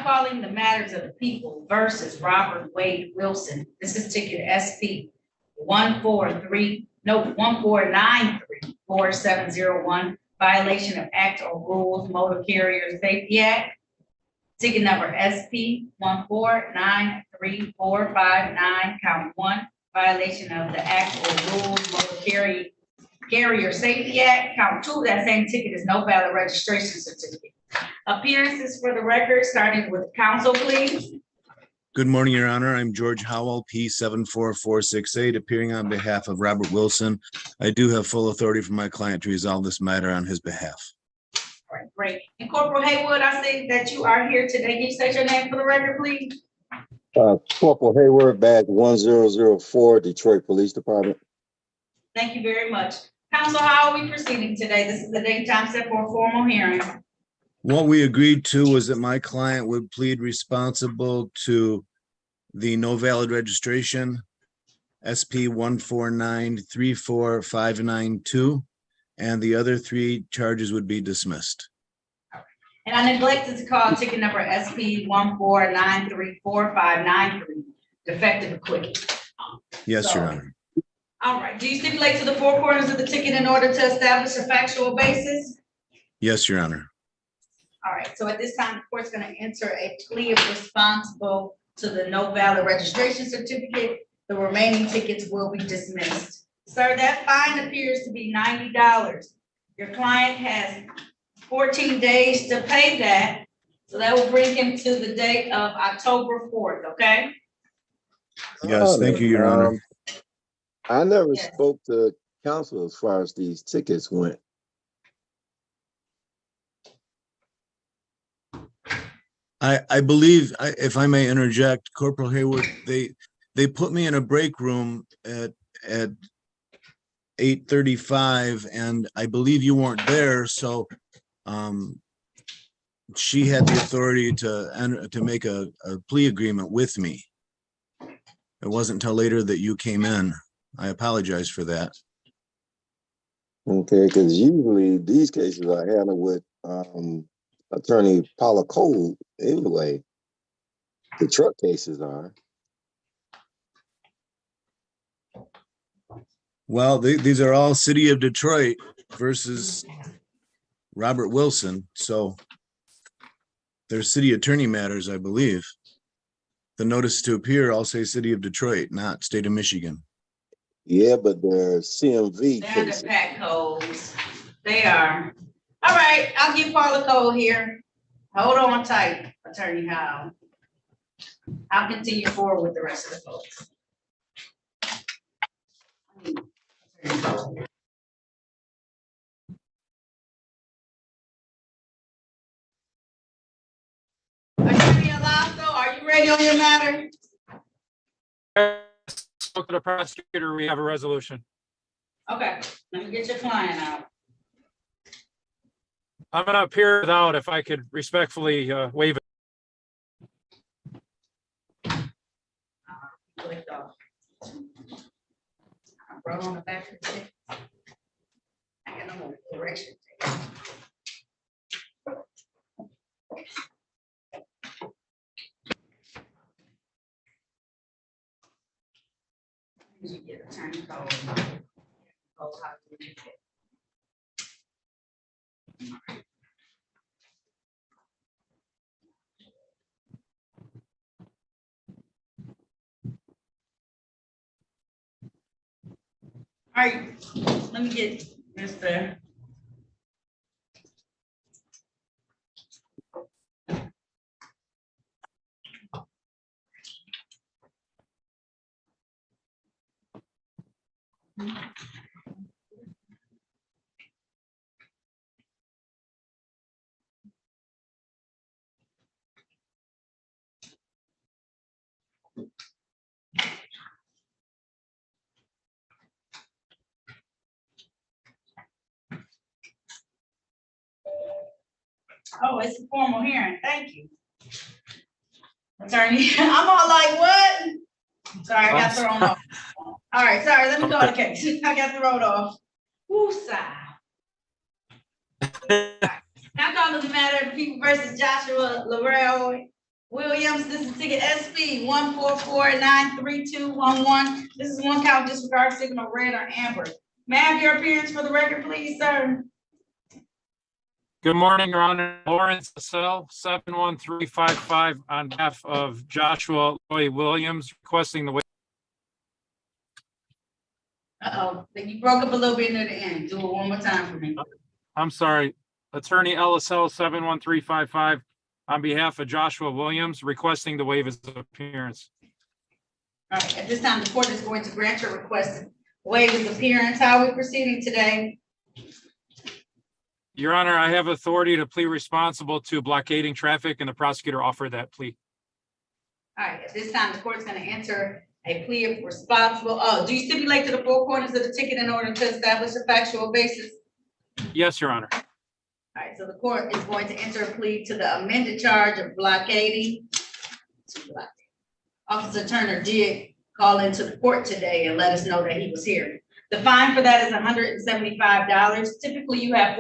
calling the matters of the people versus Robert Wade Wilson. This is ticket SP 14934701, violation of Act or Rules Motor Carrier Safety Act. Ticket number SP 14934459, count 1, violation of the Act or Rules Motor Carrier Safety Act. Count 2, that same ticket is no valid registration certificate. Appearances for the record, starting with counsel, please. Good morning, Your Honor. I'm George Howell, P 74468, appearing on behalf of Robert Wilson. I do have full authority from my client to resolve this matter on his behalf. All right, great. And Corporal Haywood, I see that you are here today. Can you state your name for the record, please? Corporal Hayward, badge 1004, Detroit Police Department. Thank you very much. Counsel, how are we proceeding today? This is the date and time set for a formal hearing. What we agreed to was that my client would plead responsible to the no valid registration, SP 149345992, and the other 3 charges would be dismissed. And I neglected to call ticket number SP 149345993, defective equipment. Yes, Your Honor. All right. Do you stipulate to the 4 corners of the ticket in order to establish a factual basis? Yes, Your Honor. All right. So at this time, the court's going to enter a plea of responsible to the no valid registration certificate. The remaining tickets will be dismissed. Sir, that fine appears to be $90. Your client has 14 days to pay that. So that will bring him to the date of October 4th, okay? Yes, thank you, Your Honor. I never spoke to counsel as far as these tickets went. I believe, if I may interject, Corporal Hayward, they put me in a break room at 8:35, and I believe you weren't there, so she had the authority to make a plea agreement with me. It wasn't until later that you came in. I apologize for that. Okay, because usually these cases are handled with Attorney Paula Cole anyway. The truck cases are. Well, these are all City of Detroit versus Robert Wilson, so they're city attorney matters, I believe. The notice to appear all say City of Detroit, not State of Michigan. Yeah, but they're CMV They're cases. the PAC codes. They are. All right, I'll give Paula Cole here. Hold on tight, Attorney Howe. I'll continue forward with the rest of the folks. Attorney Alonso, are you ready on your matter? Spoke to the prosecutor, we have a resolution. Okay, let me get your client out. I'm gonna appear without, if I could respectfully waive it. Clicked off. I wrote on the back of the ticket. I got no more correction. You get attorney code. Oh, how do you get it? All right, let me get Mr. Oh, it's a formal hearing. Thank you. Attorney, I'm all like, what? Sorry, I got thrown off. All right, sorry, let me go to the case. I got thrown off. Woosah. Now call the matter of people versus Joshua Laurel Williams, this is ticket SP 144-93211. This is one count disregard signal red or amber. May I have your appearance for the record, please, sir? Good morning, Your Honor. Lawrence Cell 71355 on behalf of Joshua Lloyd Williams requesting the waiver. Uh-oh, then you broke up a little bit near the end. Do it one more time for me. I'm sorry, Attorney LSL 71355 on behalf of Joshua Williams requesting to waive his appearance. All right, at this time, the court is going to grant your request to waive his appearance. How are we proceeding today? Your Honor, I have authority to plead responsible to blockading traffic, and the prosecutor offered that plea. All right, at this time, the court's gonna enter a plea of responsible. Oh, do you stipulate to the four corners of the ticket in order to establish a factual basis? Yes, Your Honor. All right, so the court is going to enter a plea to the amended charge of blockading. Officer Turner did call into the court today and let us know that he was here. The fine for that is $175. Typically, you have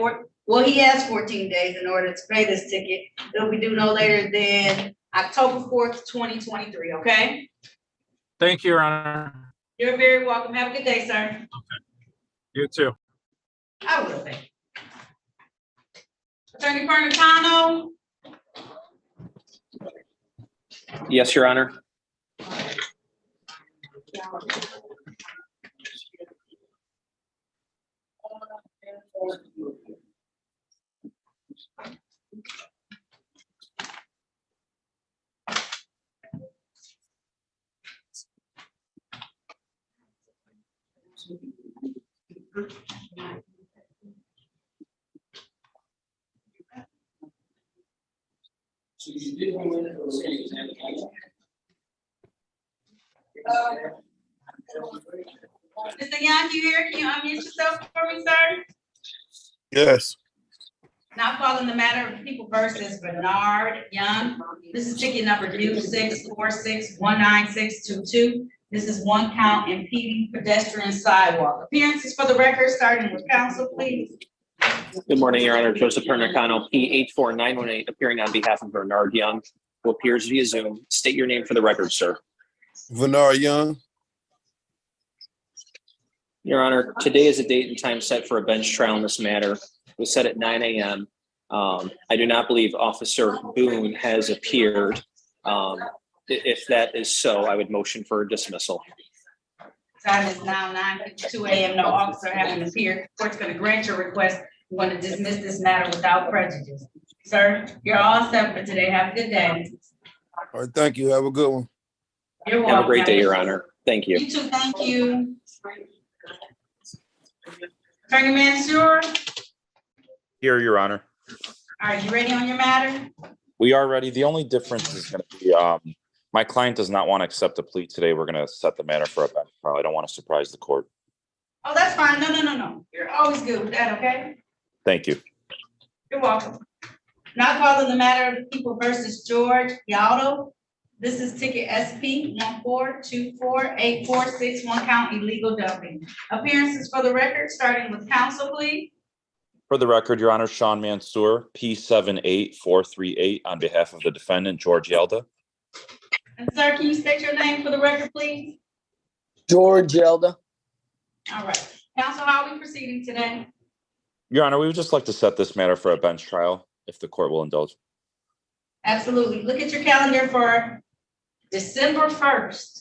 he has 14 days in order to pay this ticket. It'll be due no later than October 4th, 2023, okay? Thank you, Your Honor. You're very welcome. Have a good day, sir. You too. I will thank you. Attorney Pernicano? Yes, Your Honor. Mr. Young, you here? Can you unmute yourself for me, sir? Yes. Now calling the matter of People versus Bernard Young. This is ticket number U6461962. This is one count impeding pedestrian sidewalk. Appearances for the record, starting with counsel, please. Good morning, Your Honor. Joseph Pernicano, P84918, appearing on behalf of Bernard Young, who appears via Zoom. State your name for the record, sir. Bernard Young. Your Honor, today is a date and time set for a bench trial in this matter. It was set at 9 a.m. I do not believe Officer Boone has appeared. If that is so, I would motion for dismissal. Time is now 9:52 a.m. No officer having appeared. Court's going to grant your request. We want to dismiss this matter without prejudice. Sir, you're all set for today. Have a good day. All right, thank you. Have a good one. You're welcome. Have a great day, Your Honor. Thank you. You too, thank you. Attorney Mansour, Here, Your Honor. are you ready on your matter? We are ready. The only difference is going to be, my client does not want to accept a plea today. We're going to set the matter for a bench trial. I don't want to surprise the court. Oh, that's fine. No. You're always good with that, okay? Thank you. You're welcome. Now calling the matter of People versus George Yaldo. This is ticket SP 1424846, one count illegal dumping. Appearances for the record, starting with counsel, please. For the record, Your Honor, Sean Mansour, P78438, on behalf of the defendant, George Yelda. And sir, can you state your name for the record, please? George Yelda. All right. Counsel, how are we proceeding today? Your Honor, we would just like to set this matter for a bench trial, if the court will indulge. Absolutely. Look at your calendar for December 1st.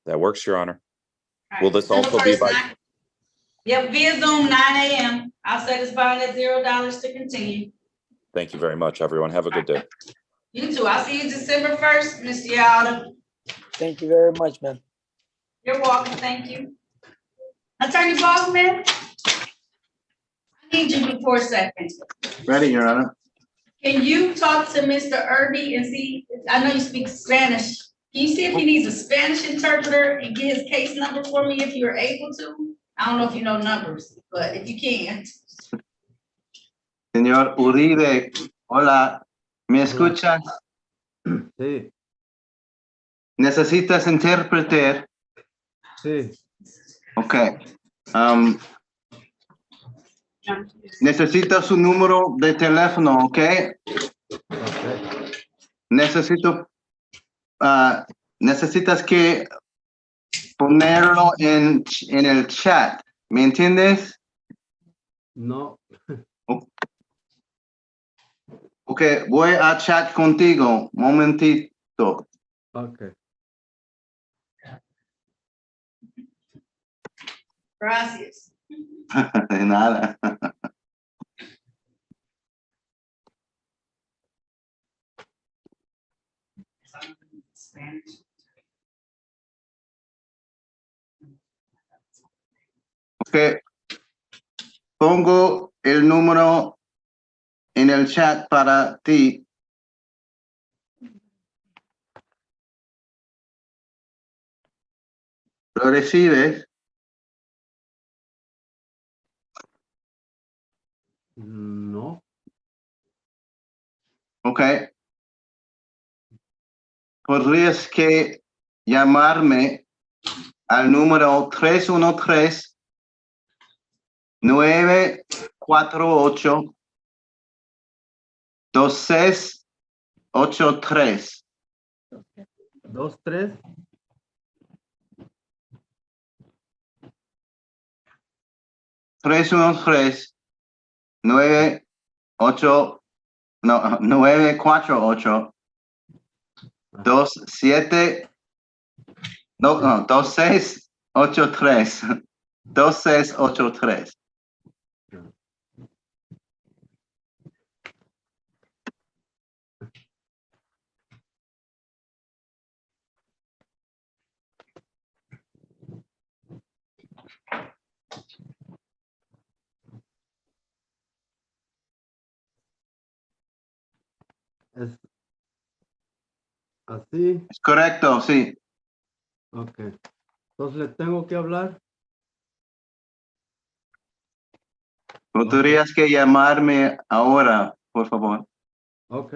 That works, Your Honor. All right, Will this December also be 1st, by- Yep, via Zoom, 9 a.m. I'll set this bond at $0 to continue. Thank you very much, everyone. Have a good day. You too. I'll see you December 1st, Mr. Yalda. Thank you very much, man. You're welcome. Thank you. Attorney Baldwin, I need you for a second. Ready, Your Honor. Can you talk to Mr. Irby and see, I know you speak Spanish. Can you see if he needs a Spanish interpreter and get his case number for me if you're able to? I don't know if you know numbers, but if you can. Señor Uribe, hola, ¿me escuchas? Sí, ¿Necesitas intérprete? sí. Ok. Um, necesito su número de teléfono, ok. Necesito, necesitas que ponerlo en el chat. ¿Me entiendes? No, Ok, voy a chat contigo. Momentito. ok. Gracias. De nada. Spanish. Ok. Pongo el número en el chat para ti. ¿Lo recibes? No, Ok. Podrías que llamarme al número 313-948-2683. 2, 3. 313-948, no, 948-27, no, 2683. 2683. Es así. Es correcto, sí. Ok. Entonces le tengo que hablar. Podrías que llamarme ahora, por favor. Ok.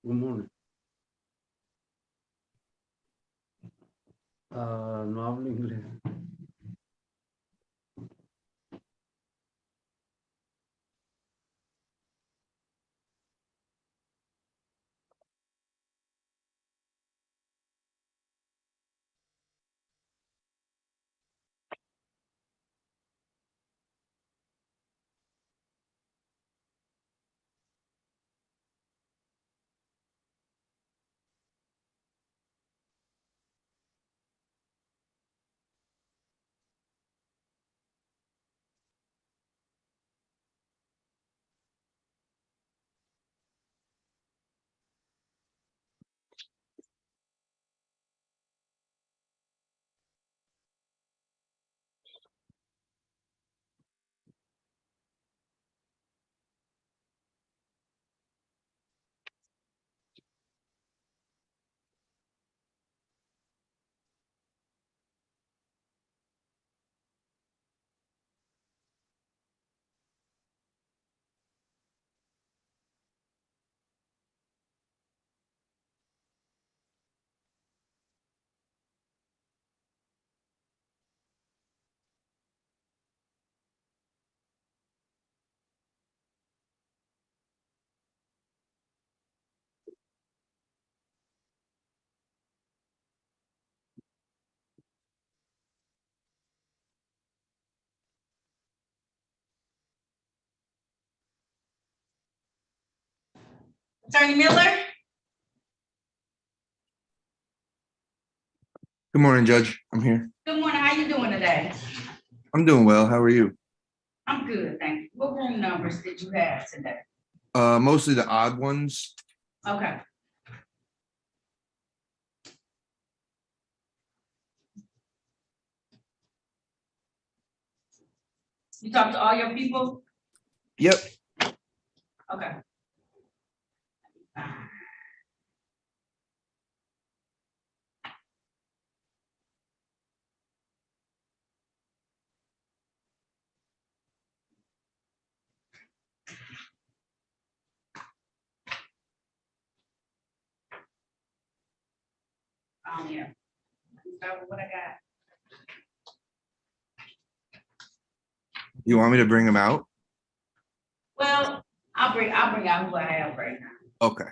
Good morning. No hablo inglés. Attorney Miller? Good morning, Judge. I'm here. Good morning. How you doing today? I'm doing well. How are you? I'm good, thank you. What room numbers did you have today? Mostly the odd ones. Okay. You talked to all your people? Yep. Okay. Yeah. Start with what I got. You want me to bring him out? Well, I'll bring out who I have right now. Okay.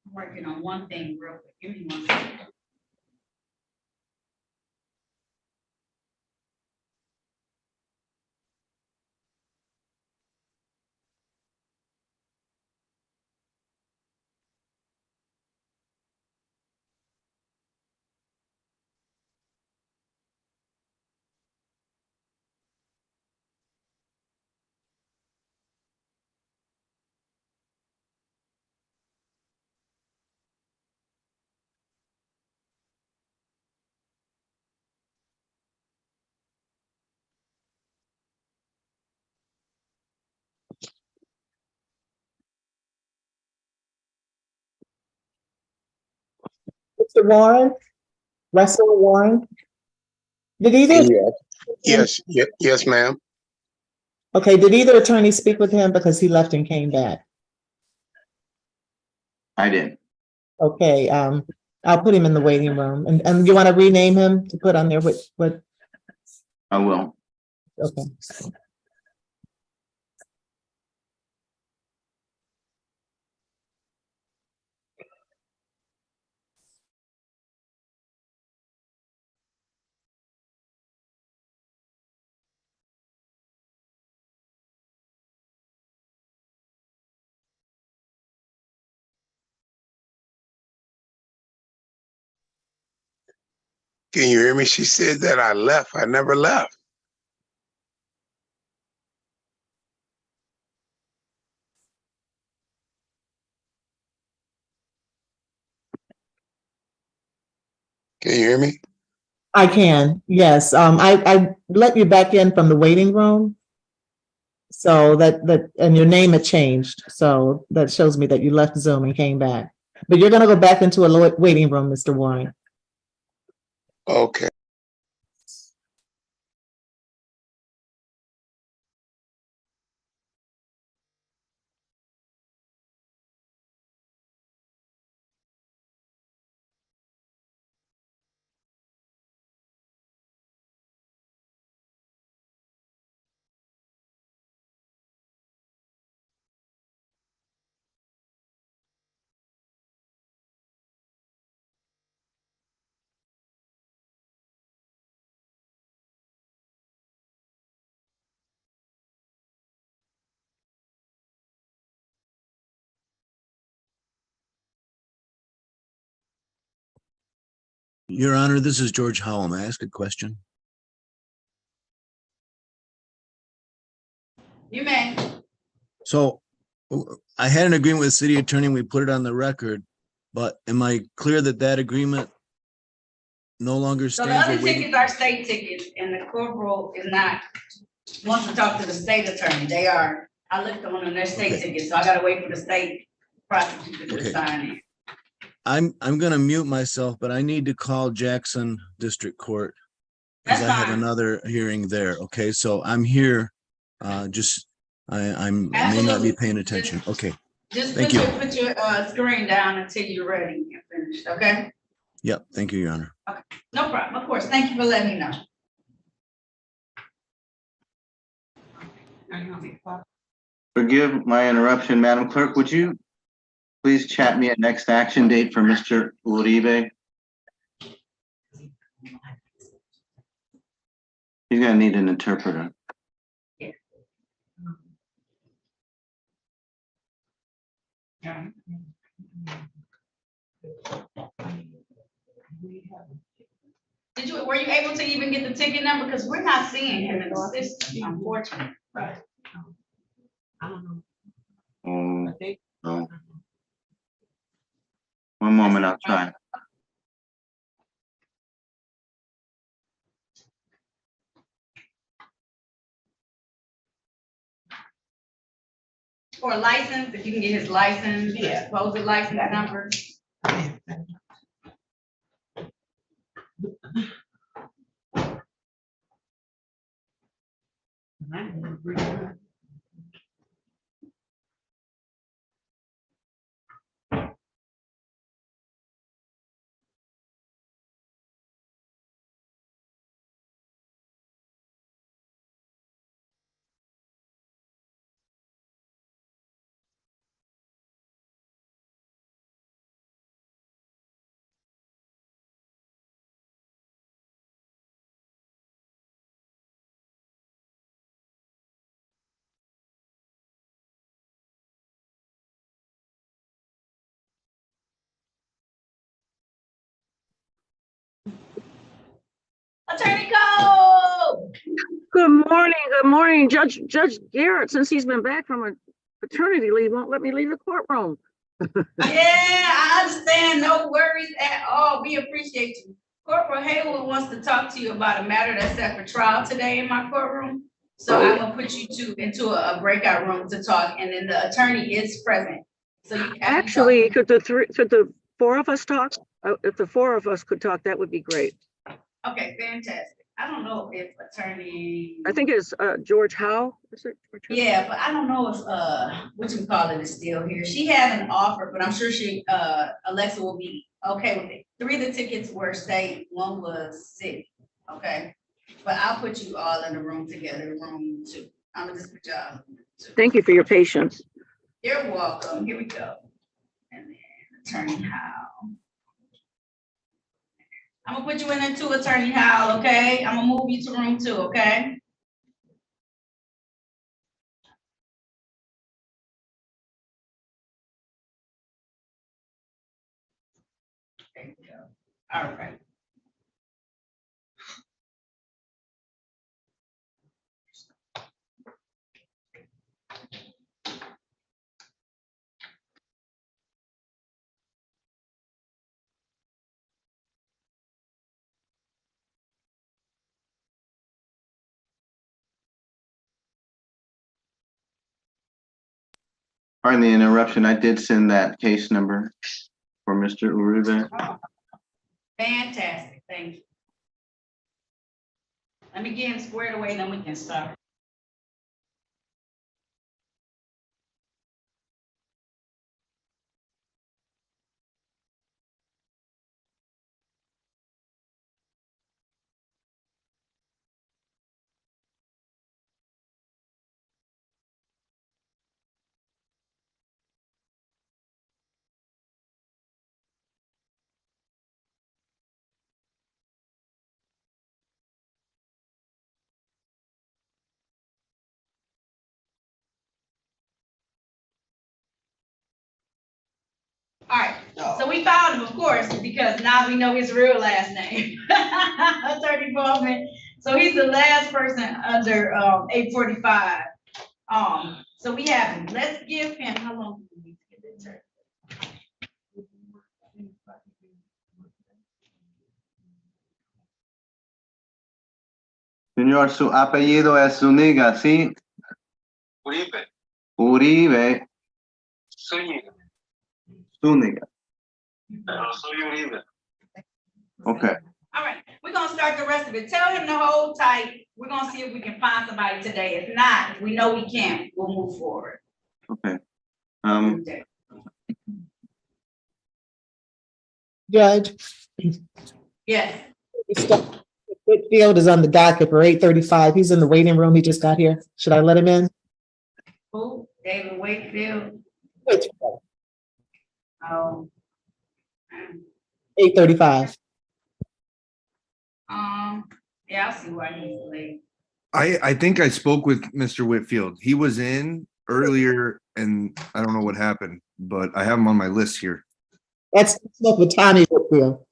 I'm working on one thing real quick. Give me 1 second. Mr. Warren, Russell Warren. Did either, Yes, ma'am. okay, did either attorney speak with him because he left and came back? I did. Okay, I'll put him in the waiting room. And you want to rename him to put on there what, I will. okay. Can you hear me? She said that I left. I never left. Can you hear me? I can, yes. I let you back in from the waiting room. So and your name had changed. So that shows me that you left Zoom and came back. But you're gonna go back into a waiting room, Mr. Warren. Okay. Your Honor, this is George Howell. May I ask a question? You may. So I had an agreement with the city attorney, and we put it on the record, but am I clear that that agreement no longer So the stands? other We're waiting- tickets are state tickets and the corporal is not, wants to talk to the state attorney. They are, I looked on them, they're state Okay. tickets, so I gotta wait for the state prosecutor to Okay. sign it. I'm gonna mute myself, but I need to call Jackson District Court because That's I have fine. another hearing there. Okay, so I'm here. I may not be Absolutely. paying attention. Okay, Just Thank put your screen down until you're ready and finished, okay? yep, thank you, Your Honor. No problem, of course. Thank you for letting me know. Forgive my interruption, Madam Clerk. Would you please chat me a next action date for Mr. Uribe? He's gonna need an interpreter. Were you able to even get the ticket number? Because we're not seeing him in the system, unfortunately. Right. No. One moment, I'll try. or a license, if you can get his license, supposed license number. Attorney Cole. Good morning. Judge Garrett, since he's been back from a paternity leave, won't let me leave the courtroom. Yeah, I understand. No worries at all. We appreciate you. Corporal Haywood wants to talk to you about a matter that's set for trial today in my courtroom. So I'm gonna put you two into a breakout room to talk, and then the attorney is present. So you Actually, could the four of us talk? If the four of us could talk, that would be great. Okay, fantastic. I don't know if attorney. I think it's George Howe. Is it? Yeah, but I don't know if what you call it is still here. She had an offer, but I'm sure Alexa will be okay with it. 3 of the tickets were state, 1 was city. Okay. But I'll put you all in the room together, room 2. I'm gonna just put y'all. Thank you for your patience. You're welcome. Here we go. And then Attorney Howe. I'm gonna put you in there too, Attorney Howe, okay? I'm gonna move you to room 2, okay? There you go. All right. Pardon the interruption. I did send that case number for Mr. Uribe. Fantastic, thank you. Let me get him squared away, then we can start. All right, so we found him, of course, because now we know his real last name. Attorney Bowman. So he's the last person under 845. So we have him. Let's give him, how long do we need to get this turn? Señor, su apellido es Zuniga, ¿sí? Uribe. Uribe. Zúñiga. Zuniga. Pero soy Uribe. Okay. All right, we're gonna start the rest of it. Tell him to hold tight. We're gonna see if we can find somebody today. If not, if we know we can't, we'll move forward. Okay. Judge. Yes. Whitfield is on the docket for 8:35. He's in the waiting room. He just got here. Should I let him in? Who? David Wakefield? Oh. 8:35. Yeah, I'll see why he's late. I think I spoke with Mr. Whitfield. He was in earlier and I don't know what happened, but I have him on my list here. That's with Tommy Whitfield.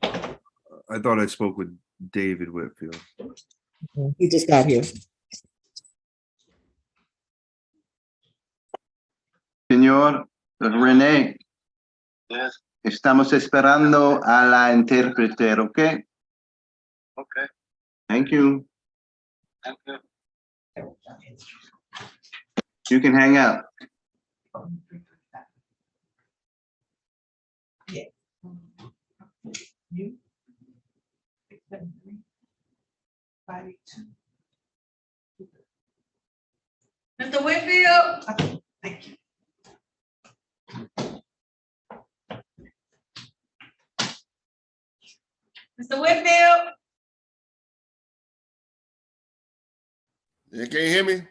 I thought I spoke with David Whitfield. He just got here. Señor René. Yes. Estamos esperando a la intérprete, ¿ok? Okay. Thank you. Thank you. You can hang out. You. Mr. Whitfield? Thank you. Mr. Whitfield? You can't hear me?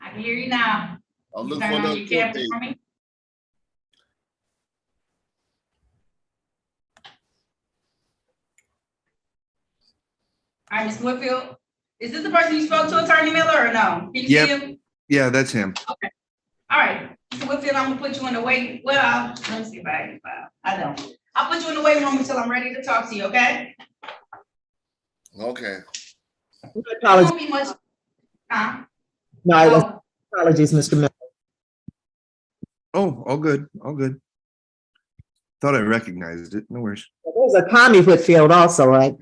I can hear you now. I'll You look turn for on another your court camera date. for me? All right, Mr. Whitfield, is this the person you spoke to, Attorney Miller, or no? Can you see Yep. him? Yeah, that's him. Okay. All right, Mr. Whitfield, I'm gonna put you in the wait, well, let me see if I don't. I'll put you in the waiting room until I'm ready to talk to you, okay? Okay. It won't be much. Huh? No, apologies, Mr. Miller. Oh, all good, all good. Thought I recognized it. No worries. There's a Tommy Whitfield also, right?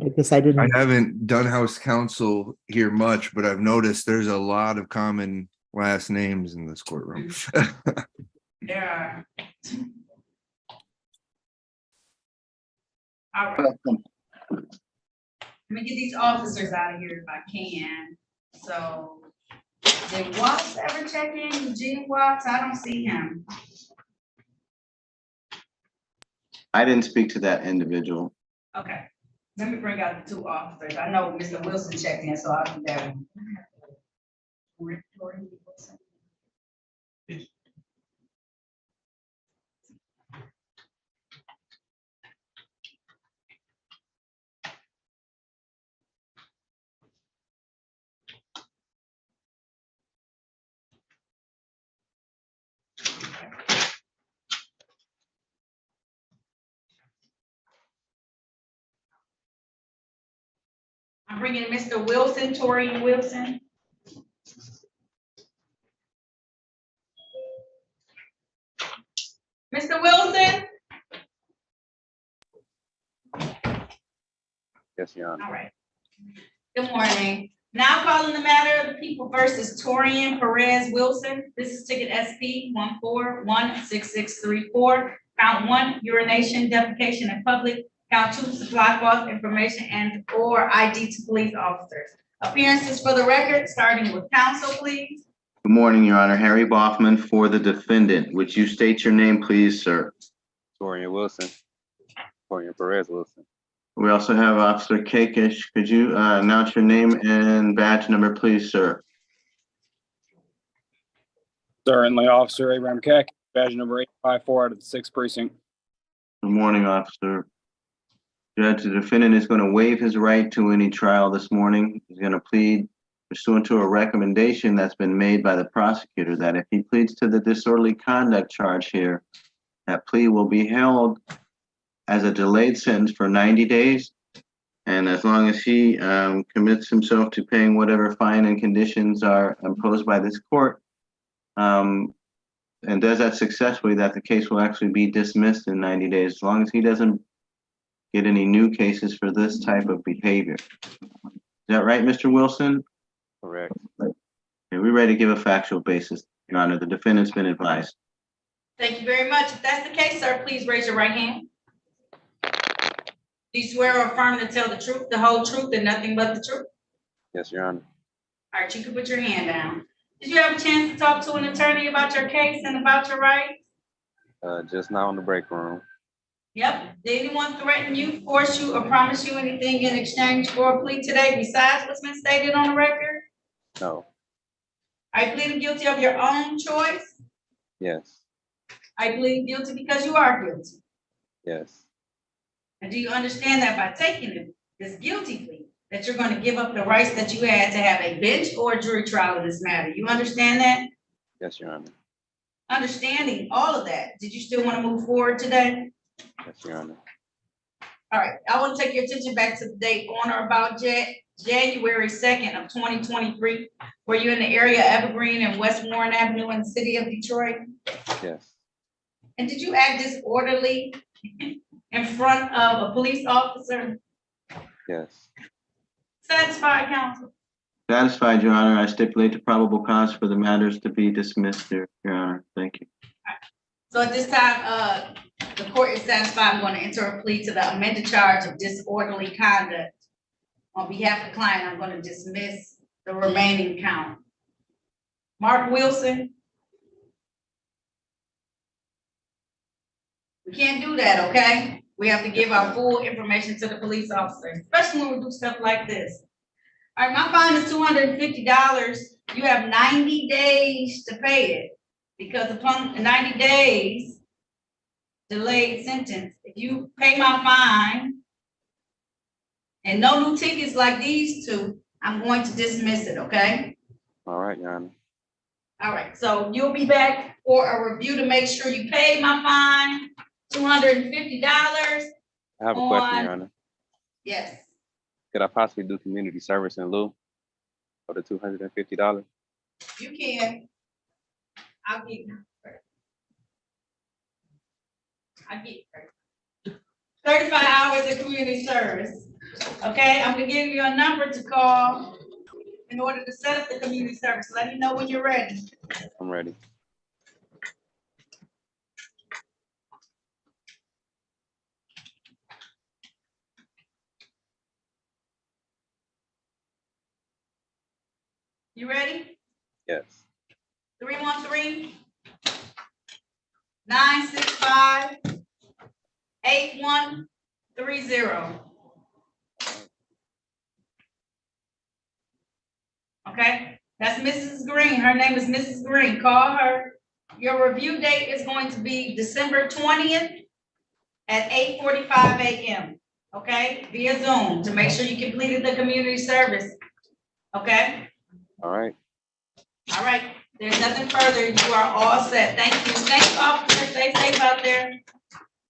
I guess I didn't. I haven't done house counsel here much, but I've noticed there's a lot of common last names in this courtroom. There are. All right. Let me get these officers out of here if I can. So, did Watts ever check in? Eugene Watts? I don't see him. I didn't speak to that individual. Okay, let me bring out the two officers. I know Mr. Wilson checked in, so I'll do that one. I'm bringing Mr. Wilson, Torian Wilson. Mr. Wilson? Yes, Your Honor. All right. Good morning. Now calling the matter of the people versus Torian Perez Wilson. This is ticket SP 1416634. Count 1, urination, defecation in public. Count 2, supply false information and or ID to police officers. Appearances for the record, starting with counsel, please. Good morning, Your Honor. Harry Boffman for the defendant. Would you state your name, please, sir? Torian Wilson. Torian Perez Wilson. We also have Officer Kakish. Could you announce your name and badge number, please, sir? Certainly, Officer Abraham Keck, badge number 854 out of the 6th precinct. Good morning, officer. Judge, the defendant is going to waive his right to any trial this morning. He's going to plead pursuant to a recommendation that's been made by the prosecutor that if he pleads to the disorderly conduct charge here, that plea will be held as a delayed sentence for 90 days. And as long as he commits himself to paying whatever fine and conditions are imposed by this court, and does that successfully, that the case will actually be dismissed in 90 days, as long as he doesn't get any new cases for this type of behavior. Is that right, Mr. Wilson? Correct. Okay, we're ready to give a factual basis, Your Honor. The defendant's been advised. Thank you very much. If that's the case, sir, please raise your right hand. Do you swear or affirm to tell the truth, the whole truth, and nothing but the truth? Yes, Your Honor. All right, you can put your hand down. Did you have a chance to talk to an attorney about your case and about your rights? Just now in the break room. Yep. Did anyone threaten you, force you, or promise you anything in exchange for a plea today besides what's been stated on the record? No. Are you pleading guilty of your own choice? Yes. Are you pleading guilty because you are guilty? Yes. And do you understand that by taking this guilty plea, that you're going to give up the rights that you had to have a bench or a jury trial in this matter? You understand that? Yes, Your Honor. Understanding all of that, did you still want to move forward today? Yes, Your Honor. All right, I want to take your attention back to the date on or about January 2nd of 2023. Were you in the area of Evergreen and West Warren Avenue in the city of Detroit? Yes. And did you act disorderly in front of a police officer? Yes. Satisfied, counsel? Satisfied, Your Honor. I stipulate the probable cause for the matters to be dismissed, Your Honor. Thank you. So at this time, the court is satisfied. I'm going to enter a plea to the amended charge of disorderly conduct. On behalf of the client, I'm going to dismiss the remaining count. Mark Wilson. We can't do that, okay? We have to give our full information to the police officer, especially when we do stuff like this. All right, my fine is $250. You have 90 days to pay it, because upon 90 days delayed sentence, if you pay my fine and no new tickets like these two, I'm going to dismiss it, okay? All right, Your Honor. All right, so you'll be back for a review to make sure you paid my fine, $250. I have a question, Your Honor. Yes. Could I possibly do community service in lieu of the $250? You can. I'll give you. I'll give you 35 hours of community service. Okay, I'm gonna give you a number to call in order to set up the community service. Let me know when you're ready. I'm ready. You ready? Yes. 313-965-8130. Okay, that's Mrs. Green. Her name is Mrs. Green. Call her. Your review date is going to be December 20th at 8:45 a.m. Okay, via Zoom, to make sure you completed the community service. Okay. All right. All right. There's nothing further. You are all set. Thank you. Thanks, officer. Stay safe out there.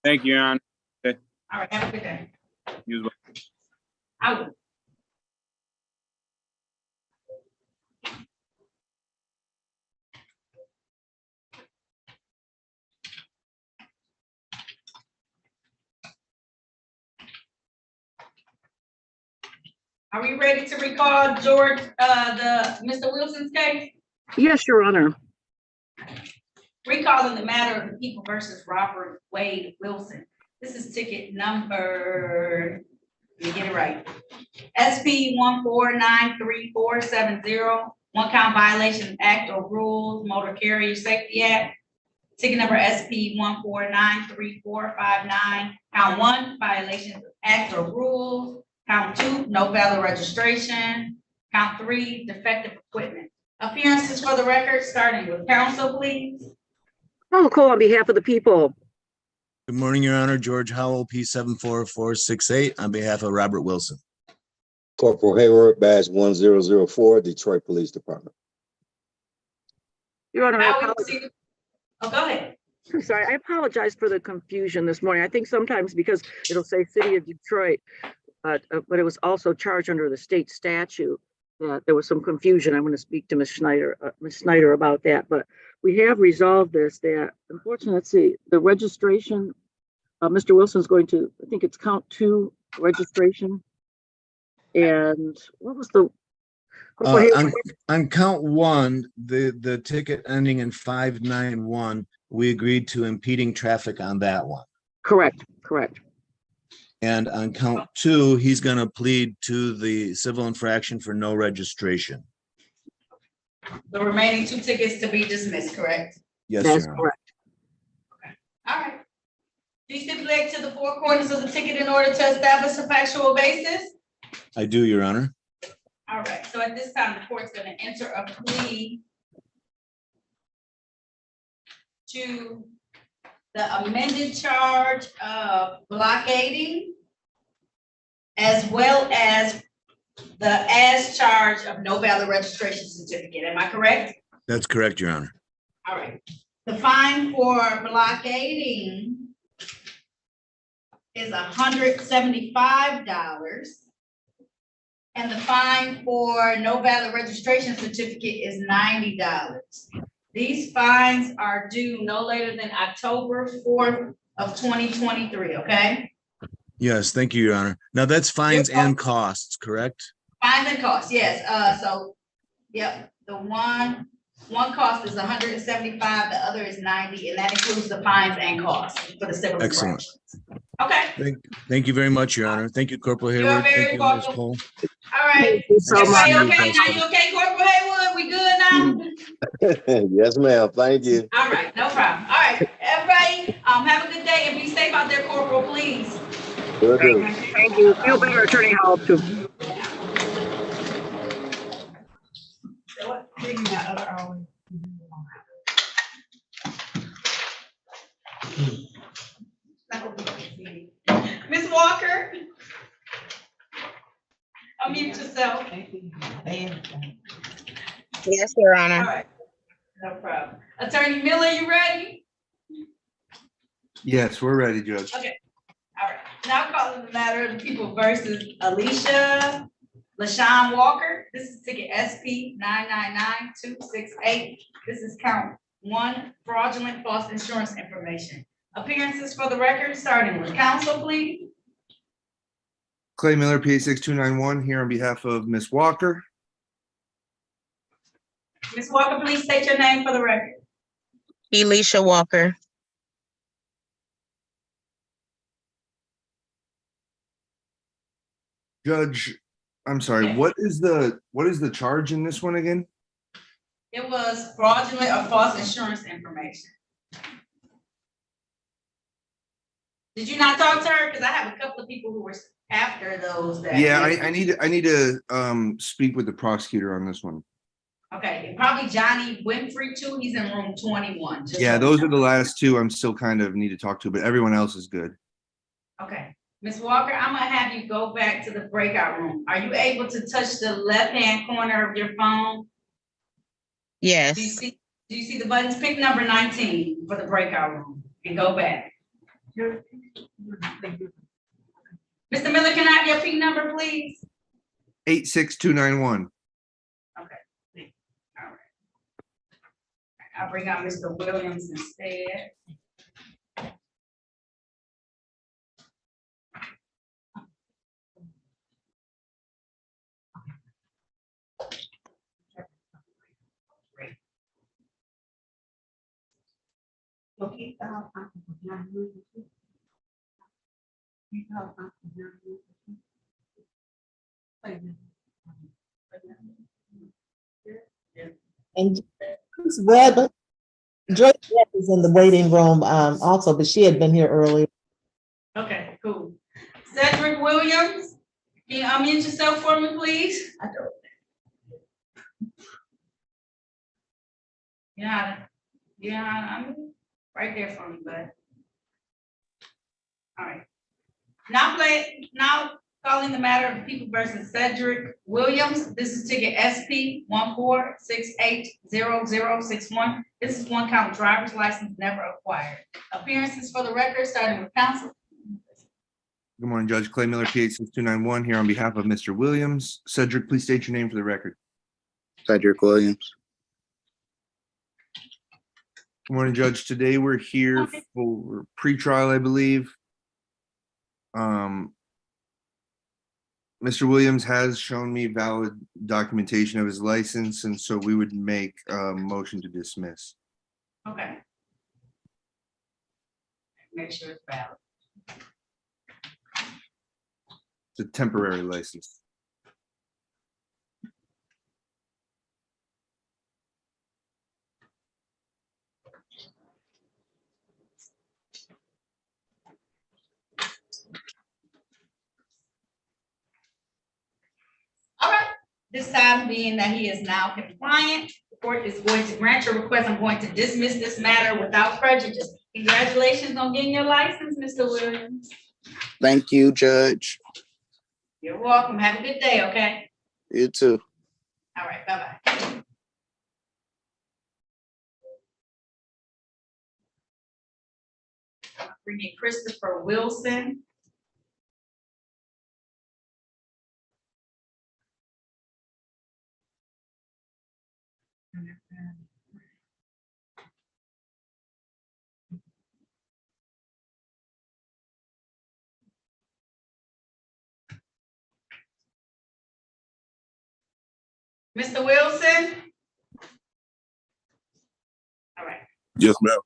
Thank you, Your Honor. Okay. All right. Have a good day. You as well. I will. Are we ready to recall George, Mr. Wilson's case? Yes, Your Honor. Recalling the matter of the people versus Robert Wade Wilson. This is ticket number, let me get it right. SP 1493470, one count violation of act or rules, Motor Carrier Safety Act. Ticket number SP 1493459, count 1, violation of act or rules. Count 2, no valid registration. Count 3, defective equipment. Appearances for the record, starting with counsel, please. I'll call on behalf of the people. Good morning, Your Honor. George Howell, P 74468, on behalf of Robert Wilson. Corporal Hayward, badge 1004, Detroit Police Department. Your Honor, Now we will see. Oh, go ahead. I'm sorry, I apologize for the confusion this morning. I think sometimes because it'll say City of Detroit, but it was also charged under the state statute. There was some confusion. I'm going to speak to Ms. Snyder about that, but we have resolved this. That unfortunately, let's see, the registration. Mr. Wilson's going to, I think it's count 2 registration. And what was the? On count 1, the ticket ending in 591, we agreed to impeding traffic on that one. Correct, correct. And on count 2, he's going to plead to the civil infraction for no registration. The remaining 2 tickets to be dismissed, correct? Yes, That's Your Honor. correct. Okay. All right. Do you stipulate to the 4 corners of the ticket in order to establish a factual basis? I do, Your Honor. All right. So at this time, the court's going to enter a plea to the amended charge of blockading, as well as the charge of no valid registration certificate. Am I correct? That's correct, Your Honor. All right. The fine for blockading is $175. And the fine for no valid registration certificate is $90. These fines are due no later than October 4th of 2023, okay? Yes, thank you, Your Honor. Now that's fines and costs, correct? Fines and costs, yes, so, yep, the one cost is 175, the other is 90, and that includes the fines and costs for the civil Excellent. infractions. Okay, Thank you very much, Your Honor. Thank you, Corporal You're Hayward. very Thank you, Ms. welcome. Cole. all right. Thank you so much. Everybody okay? Vice Now President. you okay, Corporal Haywood? We good now? Yes, ma'am. Thank you. All right, no problem. All right, everybody, have a good day and be safe out there, Corporal, please. Will do. Thank you. Feel better, Attorney Hall, too. Ms. Walker? Unmute yourself. Yes, Your All Honor. right, no problem. Attorney Miller, you ready? Yes, we're ready, Judge. Okay, all right. Now calling the matter of the people versus Alicia LaShawn Walker. This is ticket SP 999-268. This is count 1, fraudulent false insurance information. Appearances for the record, starting with counsel, please. Clay Miller, PA 6291, here on behalf of Ms. Walker. Ms. Walker, please state your name for the record. Elisha Walker. Judge, I'm sorry, what is the charge in this one again? It was fraudulent or false insurance information. Did you not talk to her? Because I have a couple of people who were after those that. Yeah, I need to speak with the prosecutor on this one. Okay, and probably Johnny Winfrey too. He's in room 21. just Yeah, so those you are the last two I'm still kind of need to talk to, but everyone else is good. know. Okay, Ms. Walker, I'm gonna have you go back to the breakout room. Are you able to touch the left-hand corner of your phone? Yes. Do you see the buttons? Pick number 19 for the breakout room and go back. Mr. Miller, can I have your P number, please? 86291. Okay. All right. I'll bring out Mr. Williams instead. And Joyce Webb, Joyce Webb is in the waiting room also, but she had been here earlier. Okay, cool. Cedric Williams, can you unmute yourself for me, please? Yeah, I'm right there for me, bud. All right. Now calling the matter of people versus Cedric Williams. This is ticket SP 146800061. This is one count driver's license never acquired. Appearances for the record, starting with counsel. Good morning, Judge. Clay Miller, PA 6291, here on behalf of Mr. Williams. Cedric, please state your name for the record. Cedric Williams. Good morning, Judge. Today we're here for pretrial, I believe. Mr. Williams has shown me valid documentation of his license, and so we would make a motion to dismiss. Okay. Make sure it's valid. It's a temporary license. All right, this time being that he is now compliant, the court is going to grant your request. I'm going to dismiss this matter without prejudice. Congratulations on getting your license, Mr. Williams. Thank you, Judge. You're welcome. Have a good day, okay? You too. All right, bye-bye. Bringing Christopher Wilson. Mr. Wilson? All right. Yes, ma'am.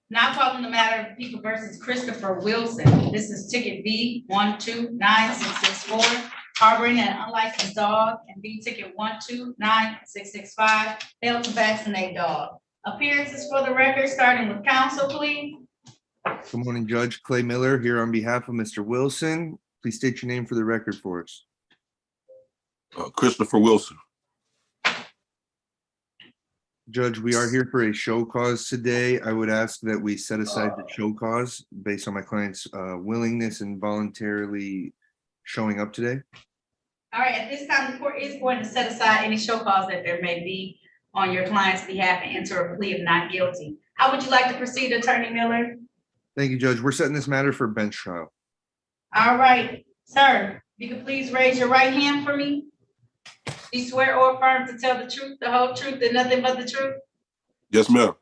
Now calling the matter of People versus Christopher Wilson. This is ticket B 129664, harboring an unlicensed dog, and B ticket 129665, failed to vaccinate dog. Appearances for the record, starting with counsel, please. Good morning, Judge Clay Miller here on behalf of Mr. Wilson. Please state your name for the record for us. Christopher Wilson. Judge, we are here for a show cause today. I would ask that we set aside the show cause based on my client's willingness and voluntarily showing up today. All right, at this time, the court is going to set aside any show cause that there may be on your client's behalf and enter a plea of not guilty. How would you like to proceed, Attorney Miller? Thank you, Judge. We're setting this matter for bench trial. All right, sir, you can please raise your right hand for me. Do you swear or affirm to tell the truth, the whole truth, and nothing but the truth? Yes, ma'am.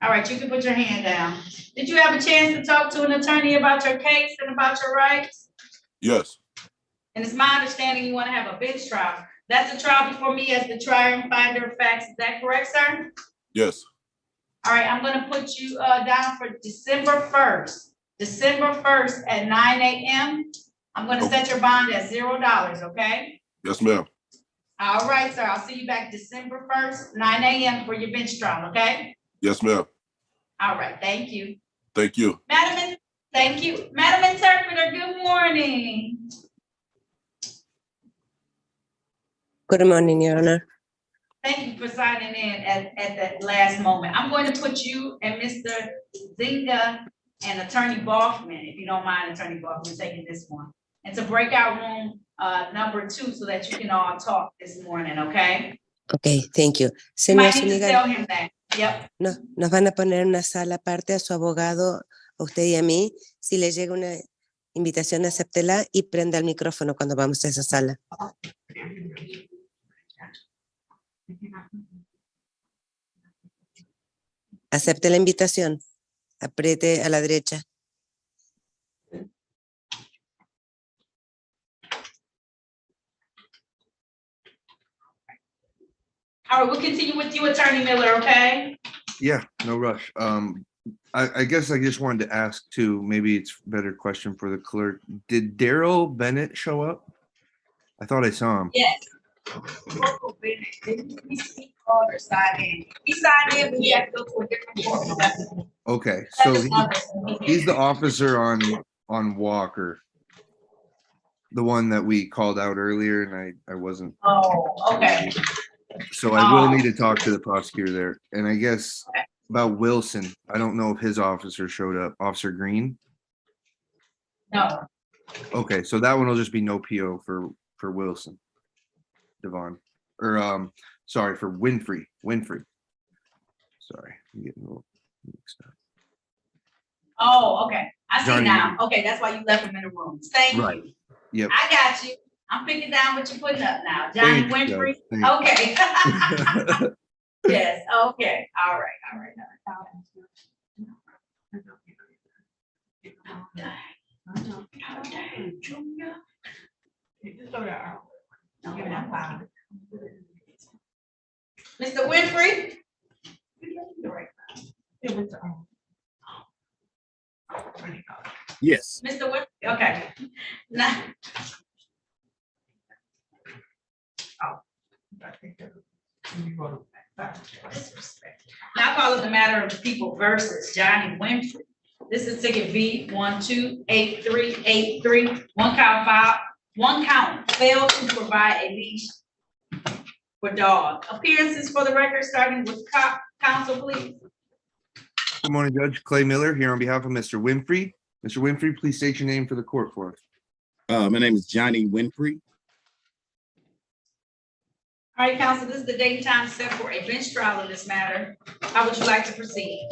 All right, you can put your hand down. Did you have a chance to talk to an attorney about your case and about your rights? Yes. And it's my understanding you want to have a bench trial. That's a trial before me as the trier and finder of facts. Is that correct, sir? Yes. All right, I'm gonna put you down for December 1st. December 1st at 9 a.m. I'm gonna set your bond at $0, okay? Yes, ma'am. All right, sir. I'll see you back December 1st, 9 a.m. for your bench trial, okay? Yes, ma'am. All right, thank you. Thank you. Thank you. Madam Interpreter, good morning. Good morning, Your Honor. Thank you for signing in at that last moment. I'm going to put you and Mr. Zinga and Attorney Balkman, if you don't mind, Attorney Balkman, taking this one. It's a breakout room number 2 so that you can all talk this morning, okay? Okay, thank you. You Señor might need to Zuniga, tell him that. Yep. no, nos van a poner una sala aparte a su abogado, a usted y a mí. Si le llega una invitación, acéptela y prenda el micrófono cuando vamos a esa sala. Acepte la invitación. Apriete a la derecha. All right, we'll continue with you, Attorney Miller, okay? Yeah, no rush. I guess I just wanted to ask too, maybe it's a better question for the clerk. Did Daryl Bennett show up? I thought I saw him. Yes. Or sign in. He signed in, but he had to go to a different court. Okay, so he's the officer on Walker. The one that we called out earlier and I wasn't. Oh, okay. So I will need to talk to the prosecutor there. And I guess about Wilson, I don't know if his officer showed up, Officer Green. No. Okay, so that one will just be no PO for Wilson. Devon, or sorry, for Winfrey. Sorry, I'm getting a little mixed up. Oh, okay. I see Johnny now. Okay, that's why you left him in the room. Thank Right. you. Yep. I got you. I'm picking down what you're putting up now. Johnny Thanks, Winfrey. Judge. Okay. Thanks. Yes, okay. All right. Mr. Winfrey? Yes. Mr. Winfrey, okay. Now. Now call it the matter of People versus Johnny Winfrey. This is ticket B 128383. One count failed to provide a leash for dog. Appearances for the record, starting with counsel, please. Good morning, Judge Clay Miller here on behalf of Mr. Winfrey. Mr. Winfrey, please state your name for the court for us. My name is Johnny Winfrey. All right, counsel, this is the date and time set for a bench trial in this matter. How would you like to proceed?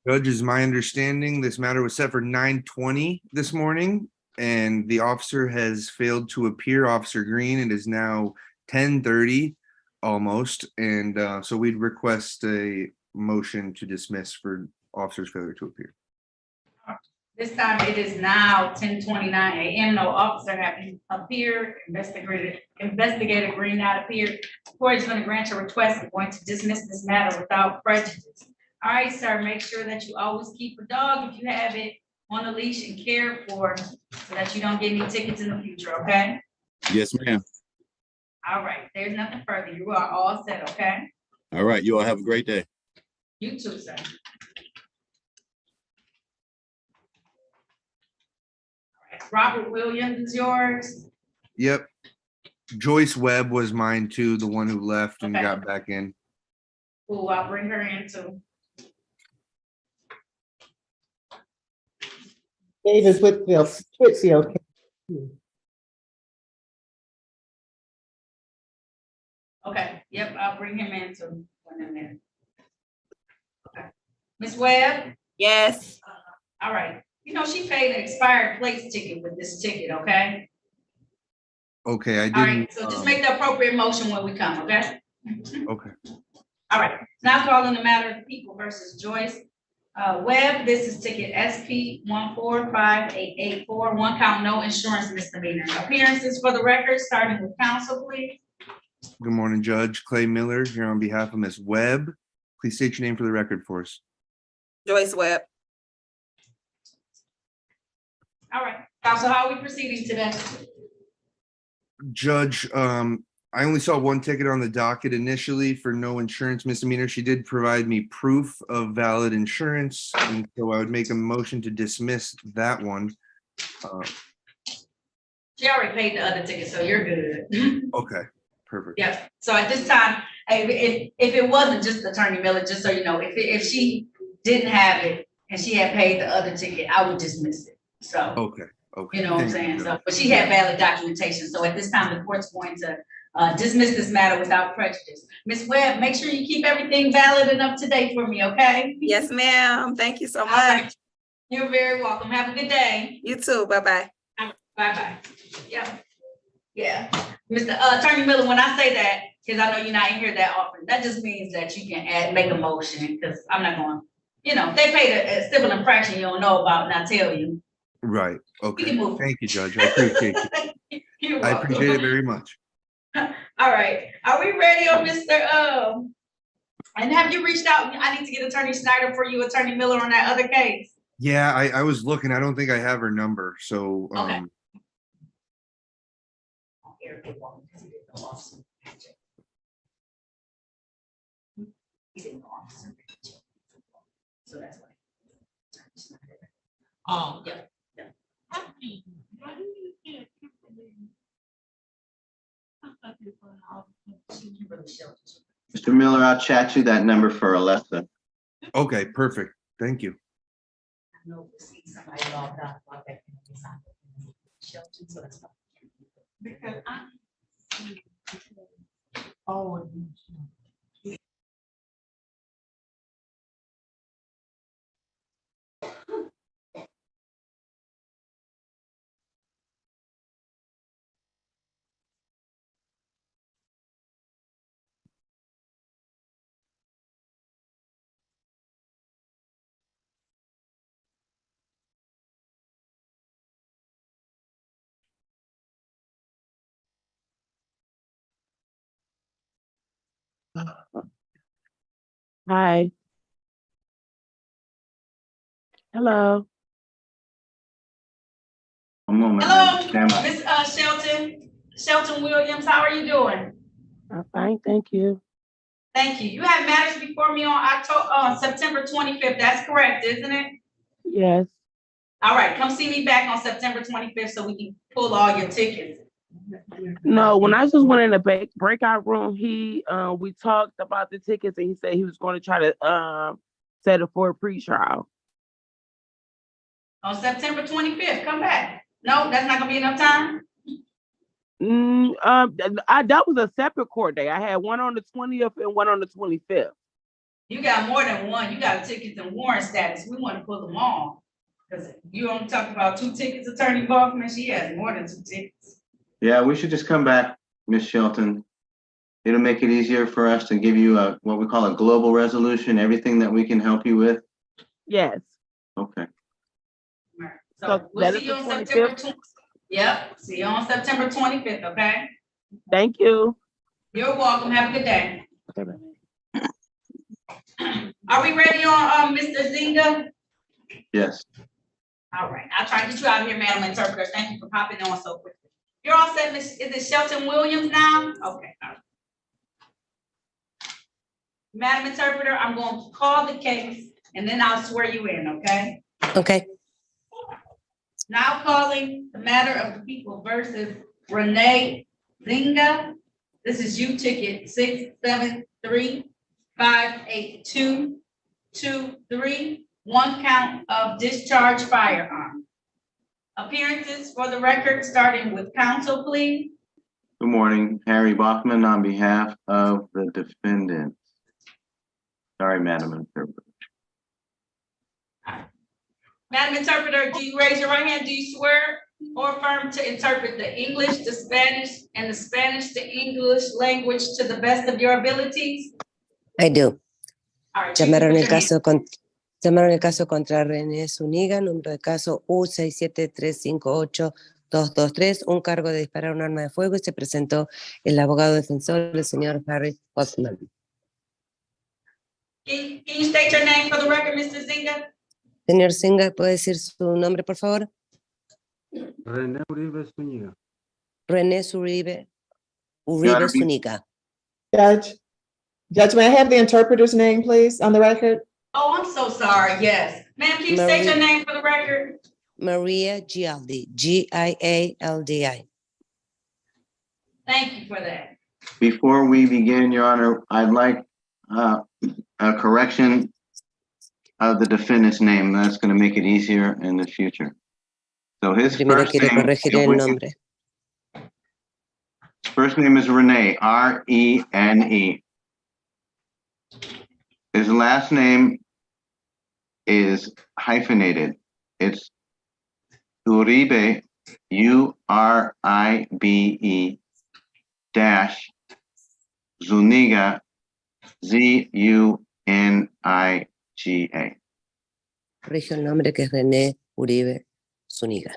Judge, is my understanding this matter was set for 9:20 this morning, and the officer has failed to appear, Officer Green. It is now 10:30 almost, and so we'd request a motion to dismiss for officer's failure to appear. This time it is now 10:29 a.m. No officer having appeared, investigator Green not appeared. Court is going to grant your request. I'm going to dismiss this matter without prejudice. All right, sir, make sure that you always keep a dog if you have it on a leash and care for so that you don't get any tickets in the future, okay? Yes, ma'am. All right, there's nothing further. You are all set, okay? All right, you all have a great day. You too, sir. Robert Williams is yours. Yep. Joyce Webb was mine too, the one who left and Okay. got back in. Cool, I'll bring her in too. David Whitfield. Okay, yep, I'll bring him in too. In a minute. Okay. Ms. Webb? Yes. All right, you know, she paid an expired plates ticket with this ticket, okay? Okay, I All didn't. right, so just make the appropriate motion when we come, okay? Okay. All right, now calling the matter of People versus Joyce. Webb, this is ticket SP 1458884, one count, no insurance misdemeanor. Appearances for the record, starting with counsel, please. Good morning, Judge Clay Miller, here on behalf of Ms. Webb. Please state your name for the record for us. Joyce Webb. All right, counsel, how are we proceeding today? Judge, I only saw one ticket on the docket initially for no insurance misdemeanor. She did provide me proof of valid insurance, and so I would make a motion to dismiss that one. She already paid the other ticket, so you're good. Okay, perfect. Yeah, so at this time, if it wasn't just Attorney Miller, just so you know, if she didn't have it and she had paid the other ticket, I would dismiss it, so. Okay, okay. You know what I'm Thank you, saying? Judge. So, but she had valid documentation, so at this time, the court's going to dismiss this matter without prejudice. Ms. Webb, make sure you keep everything valid and up to date for me, okay? Yes, ma'am. Thank you so All much. right. You're very welcome. Have a good day. You too. Bye-bye. Bye-bye. Yeah. Yeah. Mr. Attorney Miller, when I say that, because I know you're not in here that often, that just means that you can make a motion, because I'm not going, you know, they paid a civil infraction you don't know about, and I tell you. Right, We okay. can move. Thank you, Judge. I appreciate you. You're I welcome. appreciate it very much. All right, are we ready on Mr. And have you reached out? I need to get Attorney Snyder for you, Attorney Miller, on that other case. Yeah, I was looking. I don't think I have her number, so, Okay. So that's why. Oh, yeah, yeah. Mr. Miller, I'll chat you that number for Alessa. okay, perfect. Thank you. I know we see somebody logged out like that. Shelton, so that's why. Because I. Oh. Hi. Hello. One moment. Hello, Stand by. Miss Shelton Williams, how are you doing? I'm fine, thank you. Thank you. You have matters before me on September 25th. That's correct, isn't it? Yes. All right, come see me back on September 25th so we can pull all your tickets. No, when I just went in the breakout room, we talked about the tickets and he said he was going to try to set it for a pre-trial. On September 25th, come back. No, that's not gonna be enough time? That was a separate court day. I had one on the 20th and one on the 25th. You got more than one. You got tickets and warrant status. We want to pull them all. Because you only talked about 2 tickets, Attorney Baughman. She has more than 2 tickets. Yeah, we should just come back, Ms. Shelton. It'll make it easier for us to give you what we call a global resolution, everything that we can help you with. Yes. Okay. All right. So So we'll that see is you the on September 25th. 20th. Yep, see you on September 25th, okay? Thank you. You're welcome. Have a good day. Are we ready on, Mr. Zinga? Yes. All right, I'll try to get you out of here, Madam Interpreter. Thank you for popping on so quickly. You're all set, Miss, is it Shelton Williams now? Okay. All right. Madam Interpreter, I'm going to call the case and then I'll swear you in, okay? Okay. Now calling the matter of the people versus Renee Zinga. This is U ticket 673582223, one count of discharge firearm. Appearances for the record, starting with counsel, please. Good morning, Harry Bachman on behalf of the defendant. Sorry, Madam Interpreter. Madam Interpreter, do you raise your right hand? Do you swear or affirm to interpret the English to Spanish and the Spanish to English language to the best of your abilities? I do. All right, you can Llamaron put el your hand. llamaron el caso contra René Zúñiga, número de caso U67358223, un cargo de disparar un arma de fuego, y se presentó el abogado defensor, el señor Harry Hoffman. Can you state your name for the record, Mr. Zinga? Señor Zúñiga, ¿puede decir su nombre, por favor? René Uribe Zúñiga. René Uribe Gotta be- Zúñiga. Judge, may I have the interpreter's name, please, on the record? Oh, I'm so sorry. Yes. Ma'am, can you state your name for the record? Maria Gialdi, Gialdi. Thank you for that. Before we begin, Your Honor, I'd like a correction of the defendant's name. That's going to make it easier in the future. So his Primero quiere corregir el nombre. first name is Rene, R-E-N-E. His last name is hyphenated. It's Uribe, U-R-I-B-E dash Zuniga, Z-U-N-I-G-A. Corrijo el nombre, que es René Uribe Zúñiga.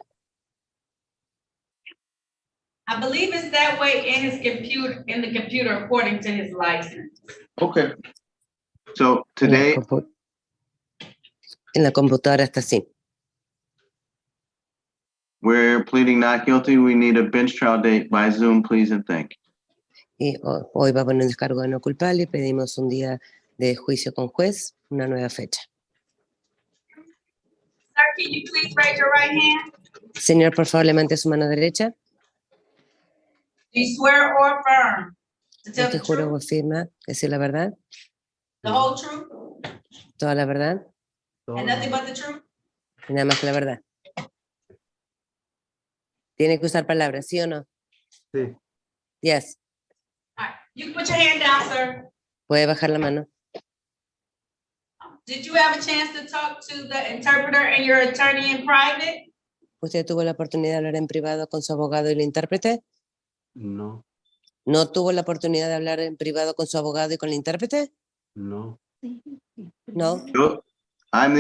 I believe it's that way in his computer, in the computer, according to his license. Okay. So today, En la computadora está así. we're pleading not guilty. We need a bench trial date by Zoom, please and thank you. Y hoy va a poner un descargo de no culpable y pedimos un día de juicio con juez, una nueva fecha. Sir, can you please raise your right hand? Señor, por favor, levante su mano derecha. Do you swear or affirm to tell ¿Usted the jura truth, o afirma decir la verdad, the whole truth, toda la verdad and nothing but the truth? y nada más que la verdad? Tiene que usar palabras, ¿sí o no? Sí. Yes. All right, you can put your hand down, sir. Puede bajar la mano. Did you have a chance to talk to the interpreter and your attorney in private? ¿Usted tuvo la oportunidad de hablar en privado con su abogado y el intérprete? No, ¿No tuvo la oportunidad de hablar en privado con su abogado y con el intérprete? no. No. I'm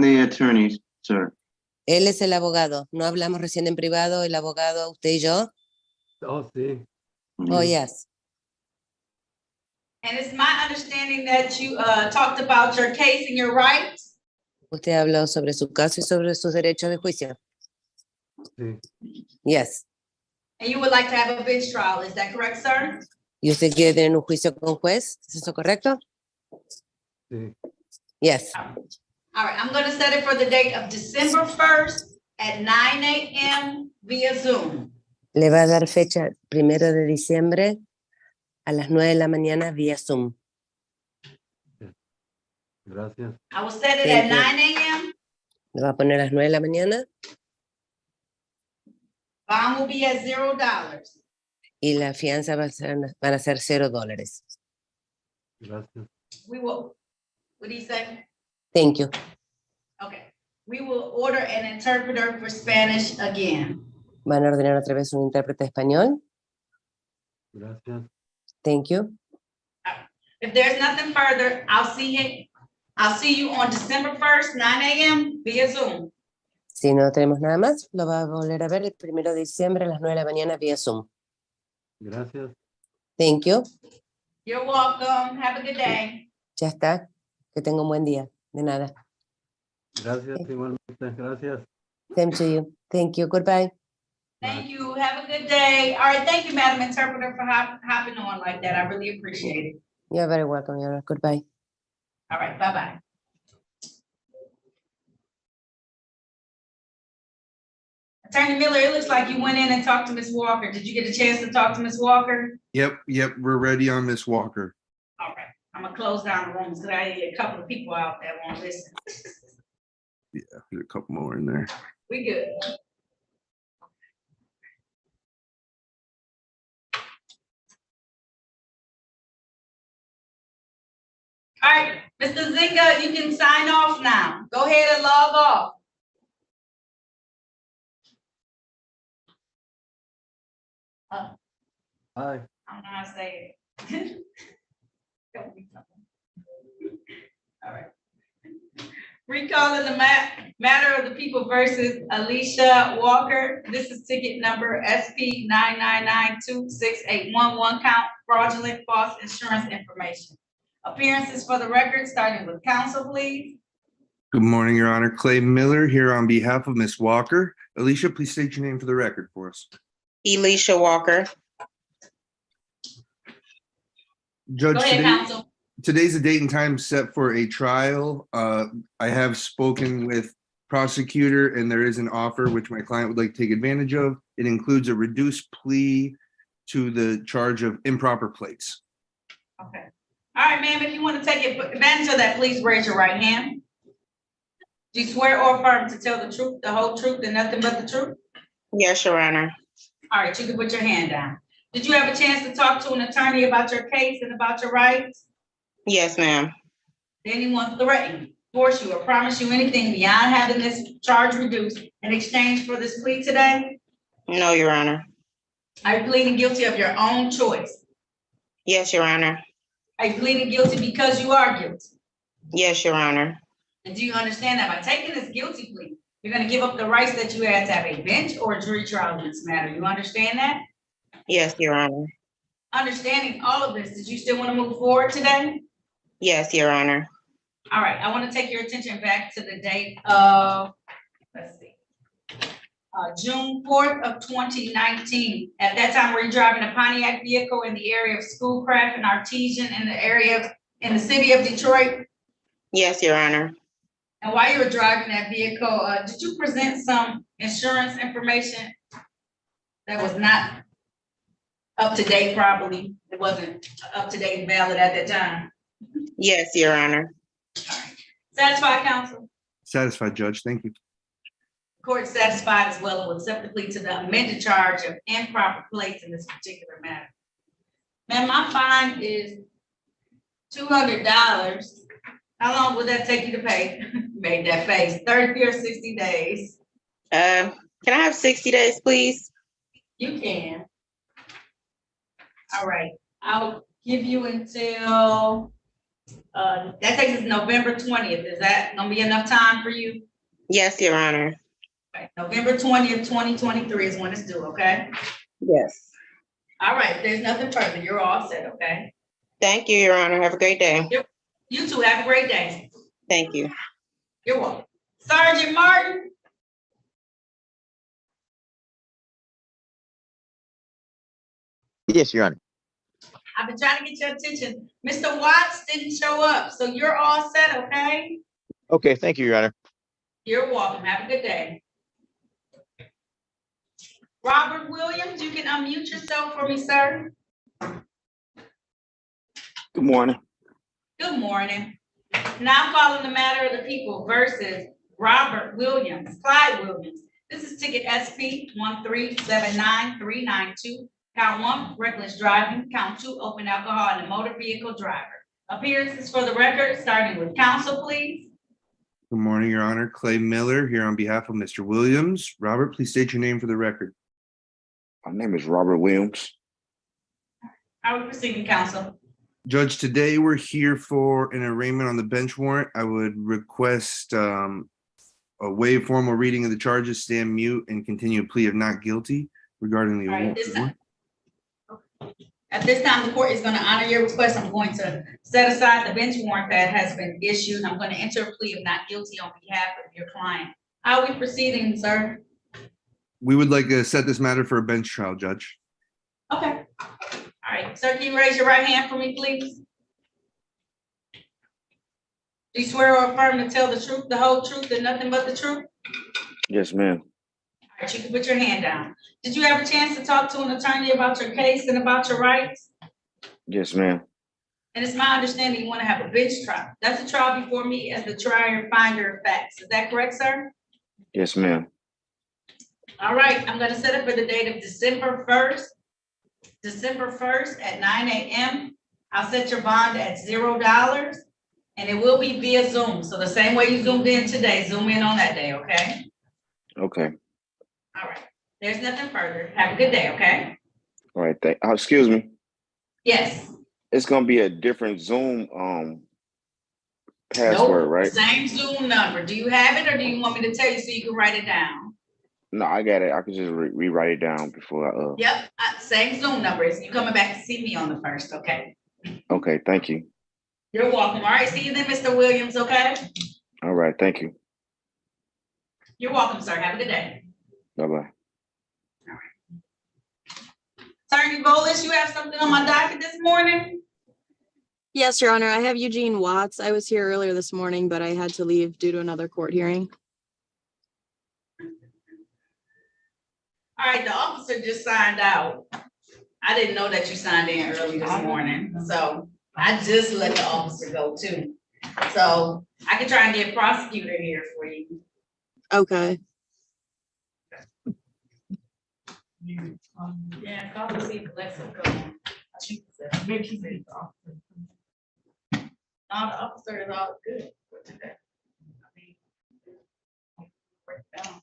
the attorney, sir. Él es el abogado. ¿No hablamos recién en privado, el abogado, usted y yo? Oh, sí. Oh, yes. And it's my understanding that you talked about your case and your rights. Usted habló sobre su caso y sobre sus derechos de juicio. Sí. Yes. And you would like to have a bench trial, is that correct, sir? ¿Y usted quiere tener un juicio con juez? ¿Es eso correcto? Sí. Yes. All right, I'm gonna set it for the date of December 1st at 9 a.m. via Zoom. Le va a dar fecha 1 de diciembre a las 9 de la mañana vía Zoom. Gracias. I will set it Thank at you. 9 a.m. Le va a poner a las 9 de la mañana Bond will be at $0. y la fianza van a ser $0. Gracias. We will, what do you say? Thank you. Okay, we will order an interpreter for Spanish again. ¿Van a ordenar otra vez un intérprete español? Gracias. Thank you. If there's nothing further, I'll see you on December 1st, 9 a.m. via Zoom. Si no tenemos nada más, lo va a volver a ver el 1 de diciembre a las 9 de la mañana vía Zoom. Gracias. Thank you. You're welcome. Have a good day. Ya está. Que tenga un buen día. De nada. Gracias, igualmente. Gracias. Same to you. Thank you. Goodbye. Thank you. Have a good day. All right. Thank you, Madam Interpreter, for hopping on like that. I really appreciate it. You're very welcome, Your Honor. Goodbye. All right. Bye-bye. Attorney Miller, it looks like you went in and talked to Ms. Walker. Did you get a chance to talk to Ms. Walker? Yep, we're ready on Miss Walker. All right. I'm gonna close down the rooms because I need a couple of people out that won't listen. Yeah, there's a couple more in there. We good. All right, Mr. Zinga, you can sign off now. Go ahead and log off. Bye. I don't know how to say it. All right. Recalling the matter of the people versus Alicia Walker. This is ticket number SP 9992681, count fraudulent false insurance information. Appearances for the record, starting with counsel, please. Good morning, Your Honor. Clay Miller here on behalf of Miss Walker. Alicia, please state your name for the record for us. Elisha Walker. Judge, Go ahead, counsel. today's the date and time set for a trial. I have spoken with prosecutor and there is an offer which my client would like to take advantage of. It includes a reduced plea to the charge of improper plates. Okay. All right, ma'am, if you want to take advantage of that, please raise your right hand. Do you swear or affirm to tell the truth, the whole truth, and nothing but the truth? Yes, Your Honor. All right, you can put your hand down. Did you have a chance to talk to an attorney about your case and about your rights? Yes, ma'am. Did anyone threaten, force you, or promise you anything beyond having this charge reduced in exchange for this plea today? No, Your Honor. Are you pleading guilty of your own choice? Yes, Your Honor. Are you pleading guilty because you are guilty? Yes, Your Honor. And do you understand that by taking this guilty plea, you're going to give up the rights that you had to have a bench or a jury trial in this matter? You understand that? Yes, Your Honor. Understanding all of this, did you still want to move forward today? Yes, Your Honor. All right, I want to take your attention back to the date of, let's see, June 4th of 2019. At that time, were you driving a Pontiac vehicle in the area of Schoolcraft and Artesian in the area in the city of Detroit? Yes, Your Honor. And while you were driving that vehicle, did you present some insurance information that was not up to date probably? It wasn't up to date and valid at that time? Yes, Your Honor. Satisfied, counsel? Satisfied, Judge. Thank you. Court is satisfied as well and will accept the plea to the amended charge of improper plates in this particular matter. Ma'am, my fine is $200. How long would that take you to pay? Made that face. 30 or 60 days? Can I have 60 days, please? You can. All right, I'll give you until, that takes us November 20th. Is that gonna be enough time for you? Yes, Your Honor. Okay, November 20th, 2023 is when it's due, okay? Yes. All right, if there's nothing further, you're all set, okay? Thank you, Your Honor. Have a great day. You too, have a great day. Thank you. You're welcome. Sergeant Martin? Yes, Your Honor. I've been trying to get your attention. Mr. Watts didn't show up, so you're all set, okay? Okay, thank you, Your Honor. You're welcome. Have a good day. Robert Williams, you can unmute yourself for me, sir. Good morning. Good morning. Now following the matter of the people versus Robert Williams, Clyde Williams. This is ticket SP 1379392. Count 1, reckless driving. Count 2, open alcohol in a motor vehicle driver. Appearances for the record, starting with counsel, please. Good morning, Your Honor. Clay Miller here on behalf of Mr. Williams. Robert, please state your name for the record. My name is Robert Williams. How are we proceeding, counsel? Judge, today we're here for an arraignment on the bench warrant. I would request waive formal reading of the charges, stand mute, and continue a plea of not guilty regarding the All right, award. this time. At this time, the court is going to honor your request. I'm going to set aside the bench warrant that has been issued. I'm going to enter a plea of not guilty on behalf of your client. How are we proceeding, sir? We would like to set this matter for a bench trial, Judge. Okay. All right, sir, can you raise your right hand for me, please? Do you swear or affirm to tell the truth, the whole truth, and nothing but the truth? Yes, ma'am. All right, you can put your hand down. Did you have a chance to talk to an attorney about your case and about your rights? Yes, ma'am. And it's my understanding you want to have a bench trial. That's a trial before me as the trier and finder of facts. Is that correct, sir? Yes, ma'am. All right, I'm gonna set it for the date of December 1st. December 1st at 9 a.m. I'll set your bond at $0 and it will be via Zoom. So the same way you zoomed in today, zoom in on that day, okay? Okay. All right, there's nothing further. Have a good day, okay? All right. Excuse me. Yes. It's gonna be a different Zoom password, Nope, right? same Zoom number. Do you have it or do you want me to tell you so you can write it down? No, I got it. I can just rewrite it down before I Yep, same Zoom numbers. You coming back to see me on the 1st, okay? Okay, thank you. You're welcome. All right, see you then, Mr. Williams, okay? All right, thank you. You're welcome, sir. Have a good day. Bye-bye. Attorney Bowles, you have something on my docket this morning? Yes, Your Honor. I have Eugene Watts. I was here earlier this morning, but I had to leave due to another court hearing. All right, the officer just signed out. I didn't know that you signed in early this morning, so I just let the officer go too. So I can try and get prosecutor here for you. Okay. Yeah, call to see if Alexa go. She said, maybe she said the officer. No, the officer is all good for today. I mean, break down.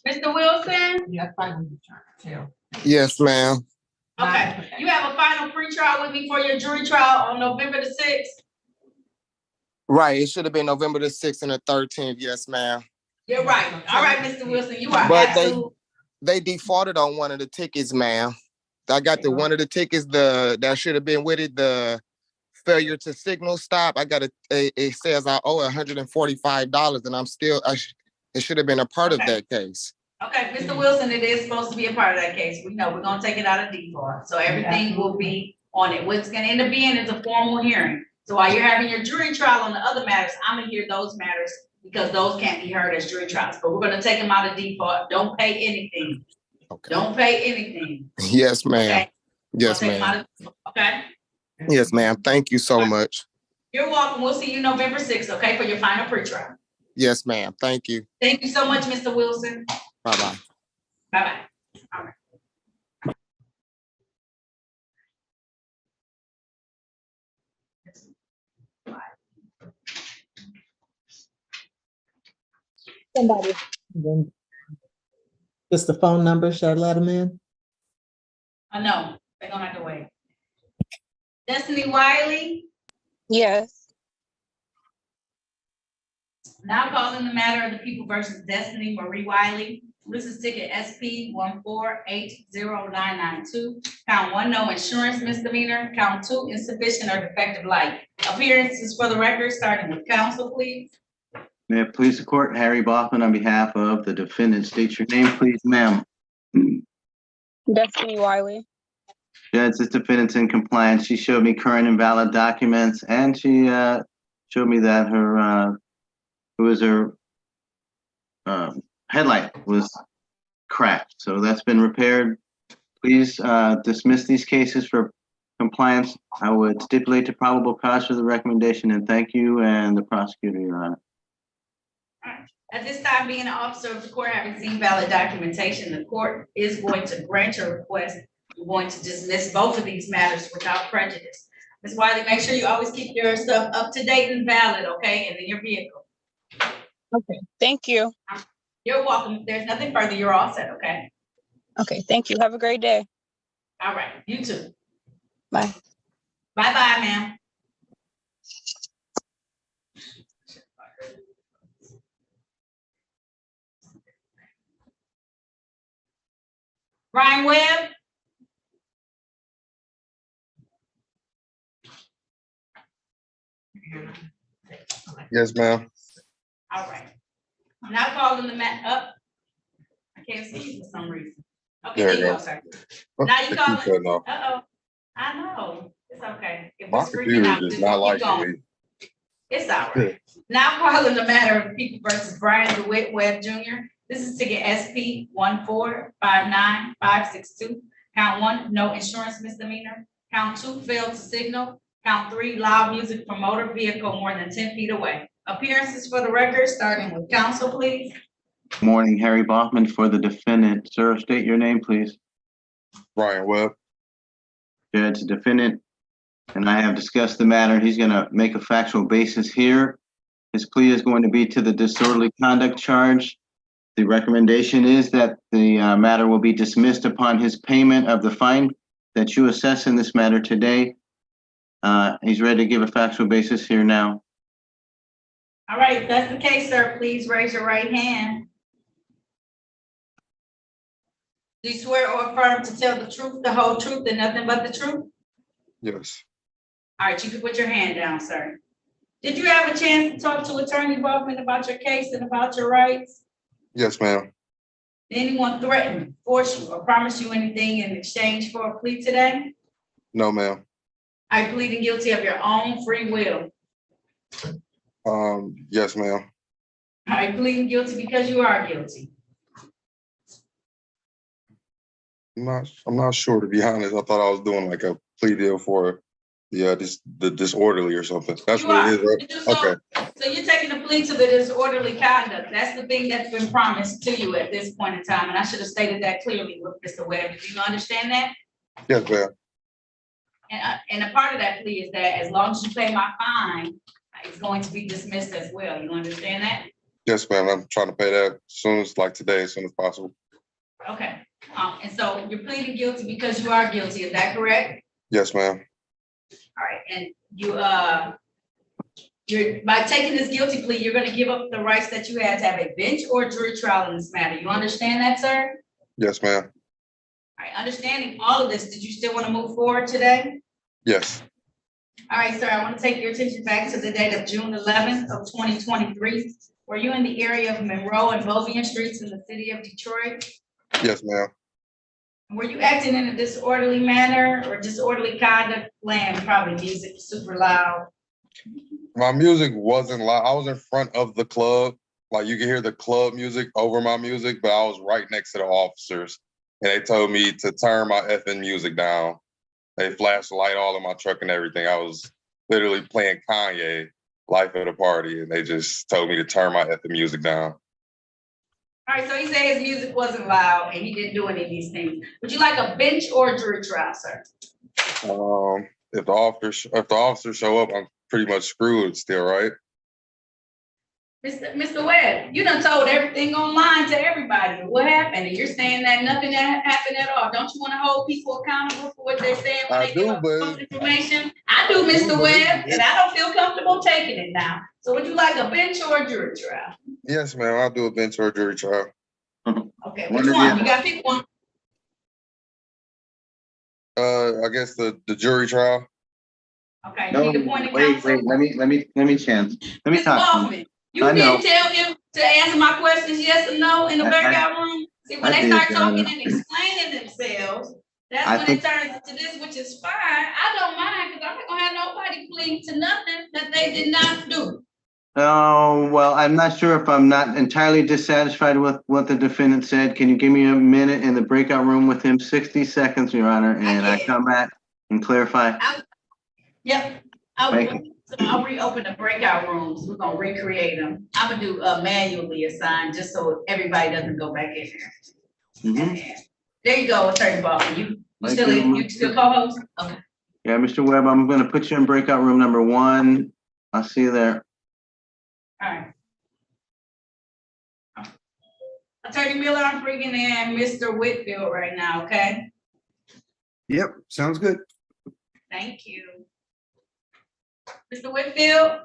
Mr. Wilson? Yes, ma'am. Okay, you have a final pretrial with me for your jury trial on November the 6th? Right. It should have been November the 6th and the 13th. Yes, ma'am. You're right. All right, Mr. Wilson, you are But absolutely. they defaulted on one of the tickets, ma'am. I got the one of the tickets, that should have been with it, the failure to signal stop. I got it says I owe $145 and I'm still, it should have been a part of that case. Okay, Mr. Wilson, it is supposed to be a part of that case. We know we're gonna take it out of default, so everything will be on it. What's gonna end up being is a formal hearing. So while you're having your jury trial on the other matters, I'm gonna hear those matters because those can't be heard as jury trials, but we're gonna take them out of default. Don't pay anything. Okay. Don't pay anything. Yes, ma'am. Okay? Yes, We'll take 'em ma'am. out of default, okay? Yes, ma'am. Thank you so much. You're welcome. We'll see you November 6th, okay, for your final pretrial. Yes, ma'am. Thank you. Thank you so much, Mr. Wilson. Bye-bye. Bye-bye. All right. Somebody. Just the phone number, should I let them in? No, they're gonna have to wait. Destiny Wiley, Yes. now calling the matter of the people versus Destiny Marie Wiley. This is ticket SP 1480992. Count 1, no insurance misdemeanor. Count 2, insufficient or defective light. Appearances for the record, starting with counsel, please. May it please the court, Harry Baughman on behalf of the defendant. State your name, please, ma'am. Destiny Wiley. Judge, this defendant's in compliance. She showed me current and valid documents, and she showed me that her headlight was cracked. So that's been repaired. Please dismiss these cases for compliance. I would stipulate to probable cause for the recommendation, and thank you and the prosecutor, Your Honor. At this time, being an officer of the court, having seen valid documentation, the court is going to grant your request. We're going to dismiss both of these matters without prejudice. Ms. Wiley, make sure you always keep your stuff up to date and valid, okay, and in your vehicle. Okay, thank you. You're welcome. If there's nothing further, you're all set, okay? Okay, thank you. Have a great day. All right, you too. Bye. Bye-bye, ma'am. Brian Webb? Yes, ma'am. All right. I'm not calling the up. I can't see you for some reason. Okay, There there you you go. go, sir. Now you call it. No. Uh-oh. I know. It's okay. If My it's freaking computer out, is just not keep like going. me. It's all right. Now calling the matter of people versus Brian DeWitt Webb Jr. This is ticket SP 1459562. Count 1, no insurance misdemeanor. Count 2, failed to signal. Count 3, loud music from motor vehicle more than 10 feet away. Appearances for the record, starting with counsel, please. Morning, Harry Baughman for the defendant. Sir, state your name, please. Brian Webb. Judge, the defendant and I have discussed the matter. He's going to make a factual basis here. His plea is going to be to the disorderly conduct charge. The recommendation is that the matter will be dismissed upon his payment of the fine that you assess in this matter today. He's ready to give a factual basis here now. All right, if that's the case, sir, please raise your right hand. Do you swear or affirm to tell the truth, the whole truth, and nothing but the truth? Yes. All right, you can put your hand down, sir. Did you have a chance to talk to Attorney Baughman about your case and about your rights? Yes, ma'am. Did anyone threaten, force you, or promise you anything in exchange for a plea today? No, ma'am. Are you pleading guilty of your own free will? Yes, ma'am. Are you pleading guilty because you are guilty? I'm not sure, to be honest. I thought I was doing like a plea deal for the disorderly or something. That's You what are. it is, right? Okay. So you're taking a plea to the disorderly conduct. That's the thing that's been promised to you at this point in time, and I should have stated that clearly with Mr. Webb. Do you understand that? Yes, ma'am. And a part of that plea is that as long as you pay my fine, it's going to be dismissed as well. You understand that? Yes, ma'am. I'm trying to pay that as soon as, like today, as soon as possible. Okay. And so you're pleading guilty because you are guilty. Is that correct? Yes, ma'am. All right. And you're by taking this guilty plea, you're going to give up the rights that you had to have a bench or jury trial in this matter. You understand that, sir? Yes, ma'am. All right. Understanding all of this, did you still want to move forward today? Yes. All right, sir. I want to take your attention back to the date of June 11th of 2023. Were you in the area of Monroe and Bovian Streets in the city of Detroit? Yes, ma'am. Were you acting in a disorderly manner or disorderly conduct, playing probably music super loud? My music wasn't loud. I was in front of the club. Like you can hear the club music over my music, but I was right next to the officers. And they told me to turn my effing music down. They flashed the light all in my truck and everything. I was literally playing Kanye, Life of the Party, and they just told me to turn my effing music down. All right, so he said his music wasn't loud and he didn't do any of these things. Would you like a bench or a jury trial, sir? If the officers show up, I'm pretty much screwed still, right? Mr. Webb, you done told everything online to everybody. What happened? And you're saying that nothing happened at all. Don't you want to hold people accountable for what they're saying when I they give do, up but false information? I do, Mr. but Webb, and I don't feel comfortable taking it now. So would you like a bench or a jury trial? yes, ma'am, I'll do a bench or jury trial. Okay, One which or the one? other. You got to pick one. I guess the jury trial. Okay, you No, need appointed wait, counsel. let me chance. Let me Mr. talk to him. Baughman, you I know. didn't tell him to answer my questions yes or no in the I- breakout room? See, when I they did, start Your talking Honor. and explaining themselves, that's I when think- it turns into this, which is fine. I don't mind, because I'm not gonna have nobody plead to nothing that they did not do. Oh, well, I'm not sure if I'm not entirely dissatisfied with what the defendant said. Can you give me a minute in the breakout room with him? 60 seconds, Your Honor, and I can. come back and clarify. Yep, Thank you. I'll reopen the breakout rooms. We're gonna recreate them. I'm gonna do manually assign, just so everybody doesn't go back in there. Mhm. There you go, Attorney Baughman. You Thank still, you. you still co-host? Okay. Yeah, Mr. Webb, I'm gonna put you in breakout room number 1. I'll see you there. All right. Attorney Miller, I'm bringing in Mr. Whitfield right now, okay? Yep, sounds good. Thank you. Mr. Whitfield?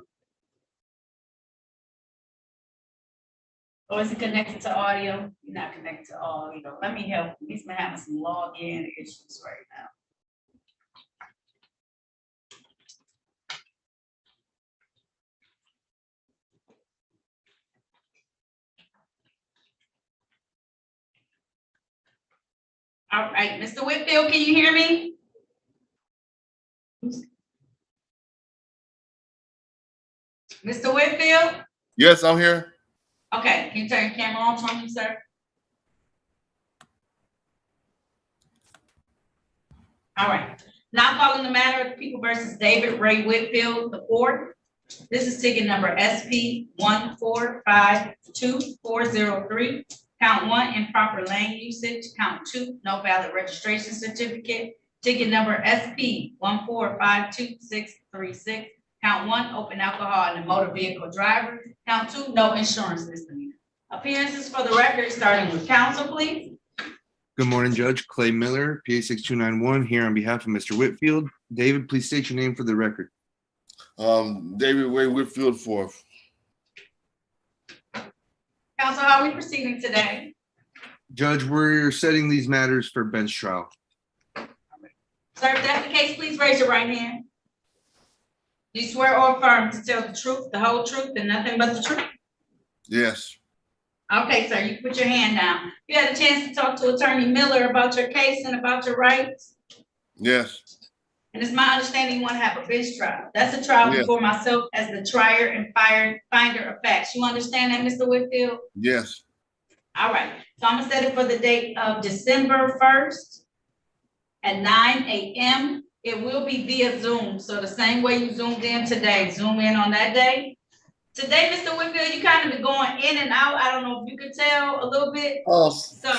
Or is it connected to audio? You're not connected to audio. Let me help. He's been having some login issues right now. All right, Mr. Whitfield, can you hear me? Mr. Whitfield? Yes, I'm here. Okay, can you turn your camera on for me, sir? All right, now calling the matter of People versus David Ray Whitfield, the fourth. This is ticket number SP 1452403. Count 1, improper lane usage. Count 2, no valid registration certificate. Ticket number SP 1452636. Count 1, open alcohol in a motor vehicle driver. Count 2, no insurance misdemeanor. Appearances for the record, starting with counsel, please. Good morning, Judge Clay Miller, PA 6291, here on behalf of Mr. Whitfield. David, please state your name for the record. David Ray Whitfield, 4th. Counsel, how are we proceeding today? Judge, we're setting these matters for bench trial. Sir, if that's the case, please raise your right hand. Do you swear or affirm to tell the truth, the whole truth, and nothing but the truth? Yes. Okay, sir, you can put your hand down. You had a chance to talk to Attorney Miller about your case and about your rights? Yes. And it's my understanding you want to have a bench trial. That's a trial Yes. before myself as the trier and finder of facts. You understand that, Mr. Whitfield? Yes. All right, so I'm gonna set it for the date of December 1st at 9 a.m. It will be via Zoom, so the same way you zoomed in today, zoom in on that day. Today, Mr. Whitfield, you kind of been going in and out. I don't know if you could tell a little bit. Oh, So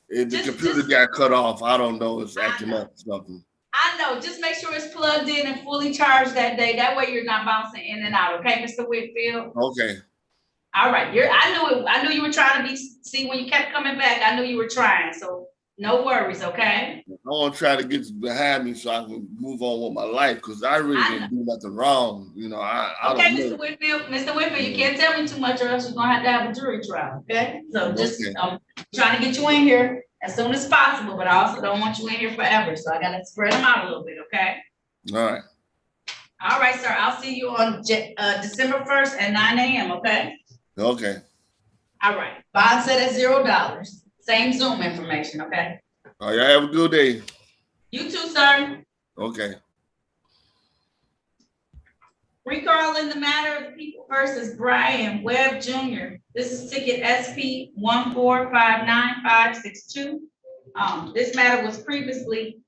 the computer got cut off. I don't know. It's acting up or something. I know, just make sure it's plugged in and fully charged that day. That way you're not bouncing in and out, okay, Mr. Whitfield? Okay. All right, I knew you were trying to see when you kept coming back, I knew you were trying, so no worries, okay? I want to try to get behind me so I can move on with my life because I really didn't do nothing wrong. You know, I Okay, don't know. Mr. Whitfield, you can't tell me too much or else you're gonna have a jury trial, okay? So just, trying to get you in here as soon as possible, but I also don't want you in here forever, so I gotta spread them out a little bit, okay? All right. All right, sir, I'll see you on December 1st at 9 a.m., okay? Okay. All right, bond set at $0. Same Zoom information, okay? All right. Y'all have a good day. You too, sir. Okay. Recalling the matter of the People versus Brian Webb Jr. This is ticket SP 1459562. This matter was previously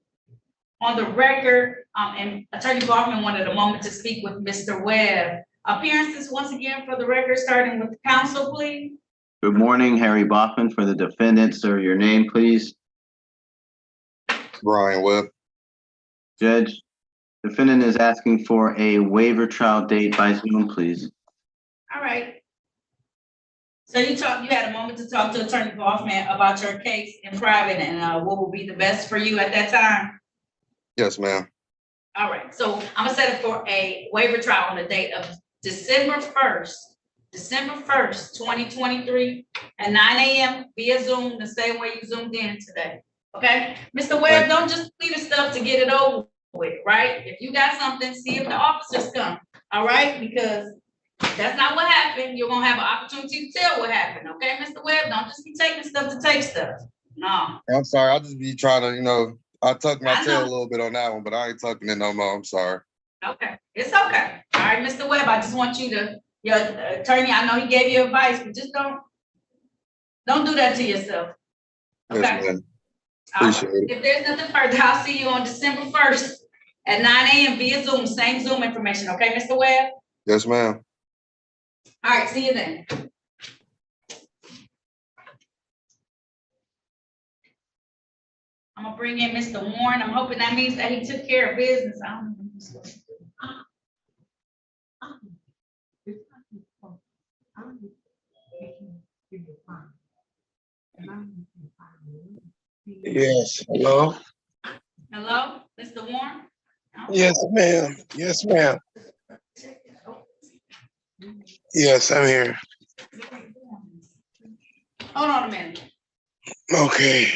on the record, and Attorney Baughman wanted a moment to speak with Mr. Webb. Appearances once again for the record, starting with the counsel, please. Good morning, Harry Baughman for the defendant. Sir, your name, please. Brian Webb. Judge, defendant is asking for a waiver trial date by Zoom, please. All right. So you had a moment to talk to Attorney Kaufman about your case in private and what will be the best for you at that time? Yes, ma'am. All right, so I'm gonna set it for a waiver trial on the date of December 1st, 2023 at 9 a.m. via Zoom, the same way you zoomed in today. Okay, Mr. Webb, don't just leave the stuff to get it over with, right? If you got something, see if the officers come, all right? Because that's not what happened. You're gonna have an opportunity to tell what happened, okay, Mr. Webb? Don't just be taking stuff to take stuff. No. I'm sorry. I'll just be trying to, I tucked my I tail know. a little bit on that one, but I ain't tucking it no more. I'm sorry. Okay, it's okay. All right, Mr. Webb, I just want you to, your attorney, I know he gave you advice, but just don't do that to yourself. Yes, Okay. ma'am. All right. Appreciate it. If there's nothing further, I'll see you on December 1st at 9 a.m. via Zoom, same Zoom information, okay, Mr. Webb? Yes, ma'am. All right, see you then. I'm gonna bring in Mr. Warren. I'm hoping that means that he took care of business. I don't know what he's supposed to do. Yes. Hello? Hello, Mr. Warren? Yes, ma'am. Yes, ma'am. Yes, I'm here. Hold on a minute. Okay.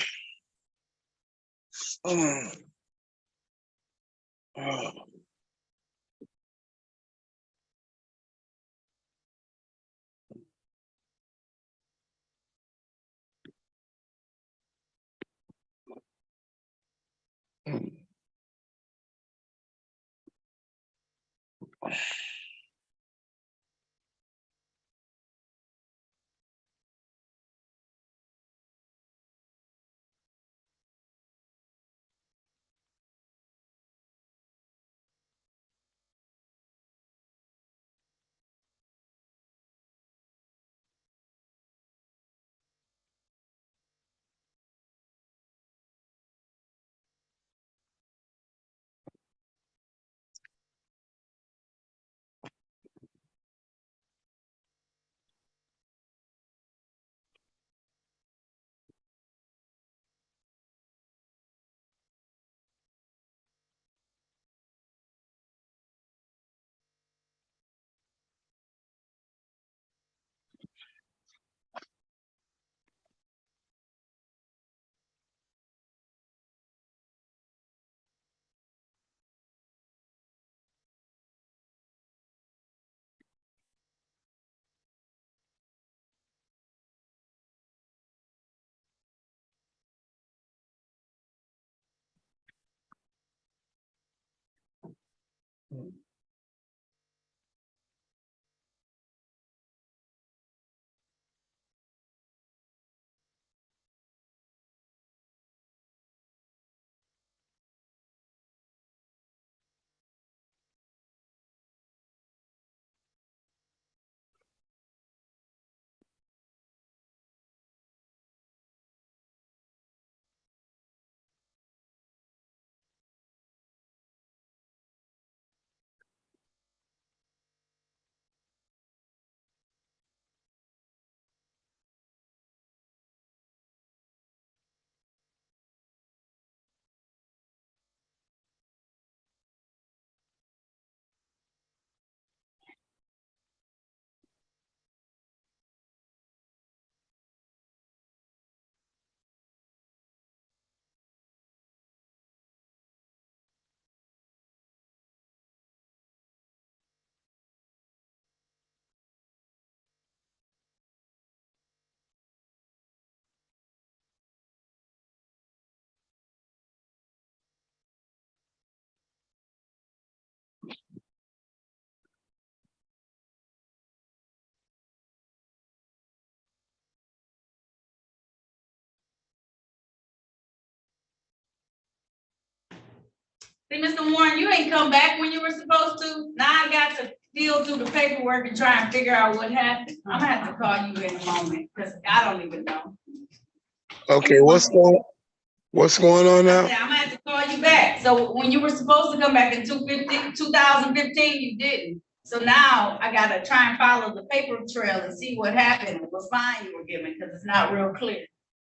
See, Mr. Warren, you ain't come back when you were supposed to. Now I got to deal through the paperwork and try and figure out what happened. I'm gonna have to call you in a moment, because I don't even know. Okay, what's going on now? I'm gonna have to call you back. So when you were supposed to come back in 2015, you didn't. So now I gotta try and follow the paper trail and see what happened, what fine you were given, because it's not real clear.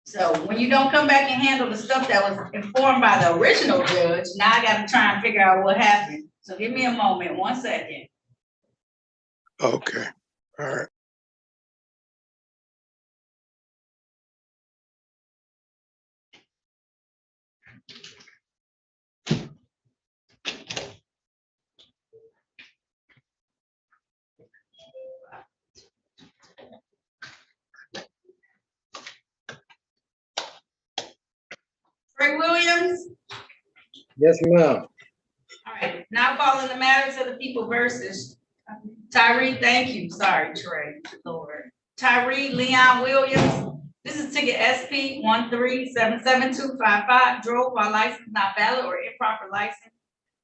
So when you don't come back and handle the stuff that was informed by the original judge, now I gotta try and figure out what happened. So give me a moment, 1 second. Okay, all right. Ray Williams? Yes, ma'am. All right, now calling the matters of the people versus Tyree, thank you, sorry, Trey, Lord. Tyree Leon Williams, this is ticket SP 1377255, drove while license not valid or improper license.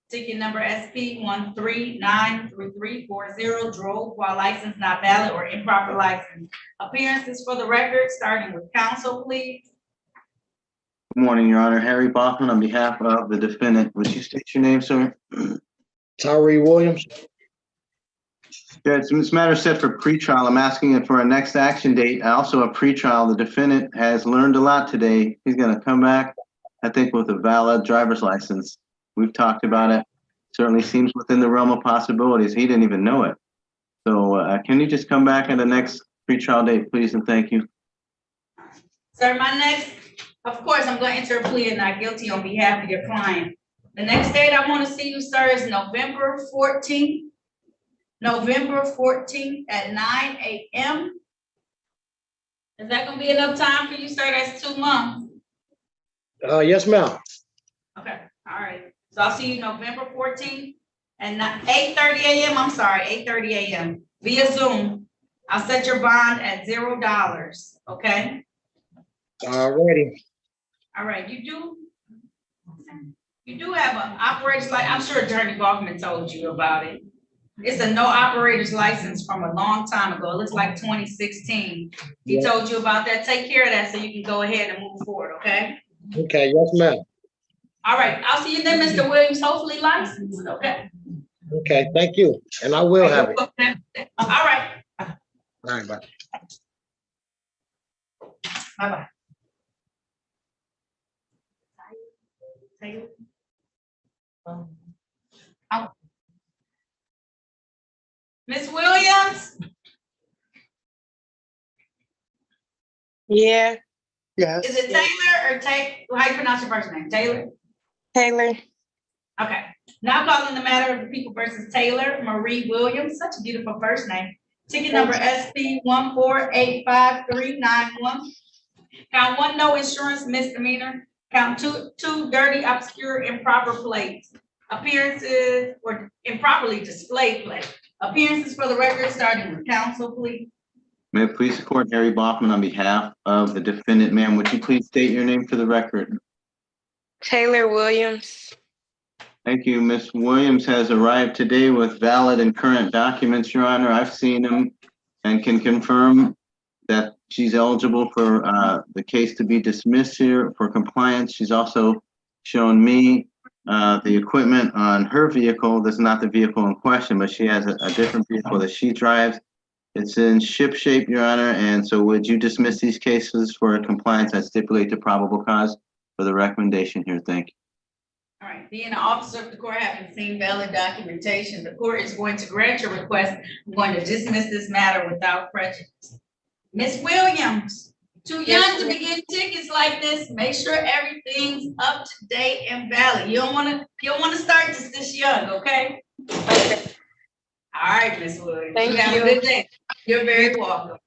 Ticket number SP 1393340, drove while license not valid or improper license. Appearances for the record, starting with counsel, please. Good morning, Your Honor. Harry Bachman on behalf of the defendant. Would you state your name, sir? Tyree Williams. Judge, this matter is set for pretrial. I'm asking it for a next action date. Also a pretrial. The defendant has learned a lot today. He's gonna come back, I think, with a valid driver's license. We've talked about it. Certainly seems within the realm of possibilities. He didn't even know it. So can you just come back at the next pretrial date, please, and thank you. Sir, my next, of course, I'm going to enter a plea of not guilty on behalf of your client. The next date I want to see you, sir, is November 14th. November 14th at 9 a.m. Is that gonna be enough time for you, sir? That's 2 months. Yes, ma'am. Okay, all right. So I'll see you November 14th and 8:30 a.m. I'm sorry, 8:30 a.m. via Zoom. I'll set your bond at $0, okay? Alrighty. All right, you do have an operator's license. I'm sure Attorney Goffman told you about it. It's a no operator's license from a long time ago. It looks like 2016. He told you about that. Take care of that so you can go ahead and move forward, okay? Okay, yes, ma'am. All right, I'll see you then, Mr. Williams, hopefully licensed, okay? Okay, thank you. And I will have it. All right. All right, bye. Bye-bye. Ms. Williams? Yeah. Yes. Is it Taylor or how you pronounce your first name? Taylor? Taylor. Okay. Now calling the matter of the people versus Taylor Marie Williams, such a beautiful first name. Ticket number SP 1485391. Count 1, no insurance misdemeanor. Count 2, dirty, obscure, improper plates. Appearances or improperly displayed plates. Appearances for the record, starting with counsel, please. May it please the court, Harry Bachman on behalf of the defendant. Ma'am, would you please state your name for the record? Taylor Williams. Thank you. Ms. Williams has arrived today with valid and current documents, Your Honor. I've seen them and can confirm that she's eligible for the case to be dismissed here for compliance. She's also shown me the equipment on her vehicle. That's not the vehicle in question, but she has a different vehicle that she drives. It's in ship shape, Your Honor, and so would you dismiss these cases for compliance and stipulate the probable cause for the recommendation here? Thank you. All right, being an officer of the court having seen valid documentation, the court is going to grant your request. I'm going to dismiss this matter without prejudice. Ms. Williams, too young to be getting tickets like this. Make sure everything's up to date and valid. You don't want to start this young, okay? Okay. All right, Ms. Williams. Thank Have you. a good day. You're very welcome.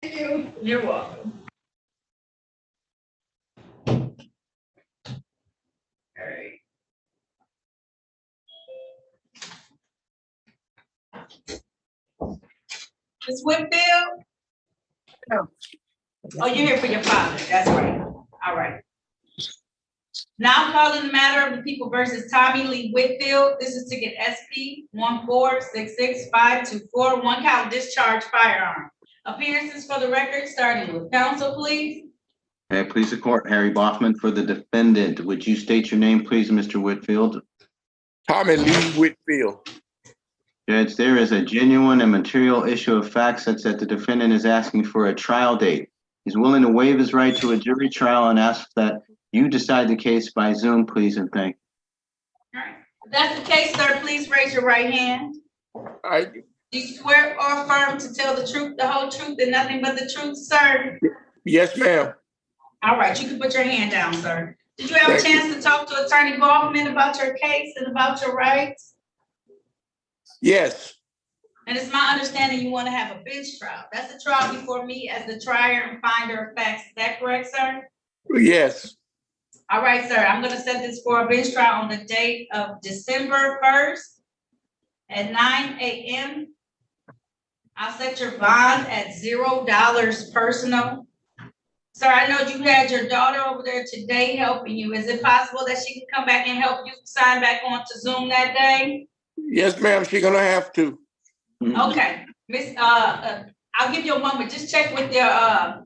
Thank you. You're welcome. All right. Ms. Whitfield? Oh, you're here for your father. That's right. All right. Now calling the matter of the people versus Tommy Lee Whitfield. This is ticket SP 1466524, 1 count discharge firearm. Appearances for the record, starting with counsel, please. May it please the court, Harry Baughman for the defendant. Would you state your name, please, Mr. Whitfield? Tommy Lee Whitfield. Judge, there is a genuine and material issue of fact such that the defendant is asking for a trial date. He's willing to waive his right to a jury trial and asks that you decide the case by Zoom, please, and thank you. All right. If that's the case, sir, please raise your right hand. Do you swear or affirm to tell the truth, the whole truth, and nothing but the truth, sir? Yes, ma'am. All right, you can put your hand down, sir. Did you have a chance to talk to Attorney Baughman about your case and about your rights? Yes. And it's my understanding you want to have a bench trial. That's a trial before me as the trier and finder of facts. Is that correct, sir? Yes. All right, sir. I'm going to set this for a bench trial on the date of December 1st at 9 a.m. I'll set your bond at $0 personal. Sir, I know you had your daughter over there today helping you. Is it possible that she can come back and help you sign back on to Zoom that day? Yes, ma'am. She's gonna have to. Okay, Miss, I'll give you a moment. Just check with your,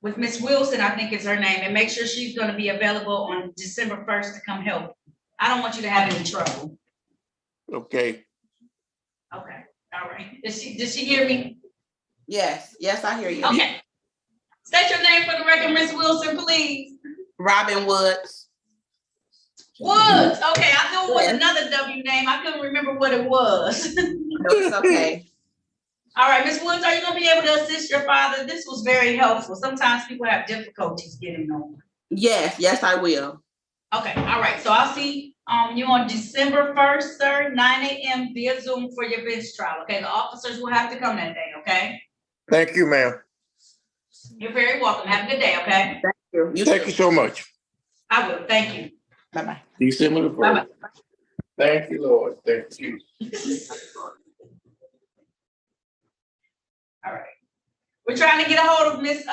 with Miss Wilson, I think is her name, and make sure she's gonna be available on December 1st to come help. I don't want you to have any trouble. Okay. Okay, all right. Did she hear me? Yes, I hear you. Okay. State your name for the record, Miss Wilson, please. Robin Woods. Woods, okay, I knew it was another W name. I couldn't remember what it was. No, it's okay. All right, Miss Woods, are you gonna be able to assist your father? This was very helpful. Sometimes people have difficulties getting on. Yes, I will. Okay, all right, so I'll see you on December 1st, sir, 9 a.m. via Zoom for your bench trial. Okay, the officers will have to come that day, okay? Thank you, ma'am. You're very welcome. Have a good day, okay? Thank you. Thank you so much. I will, thank you. Bye-bye. December the 1st. Bye-bye. Thank you, Lord. Thank you. All right. We're trying to get a hold of Miss,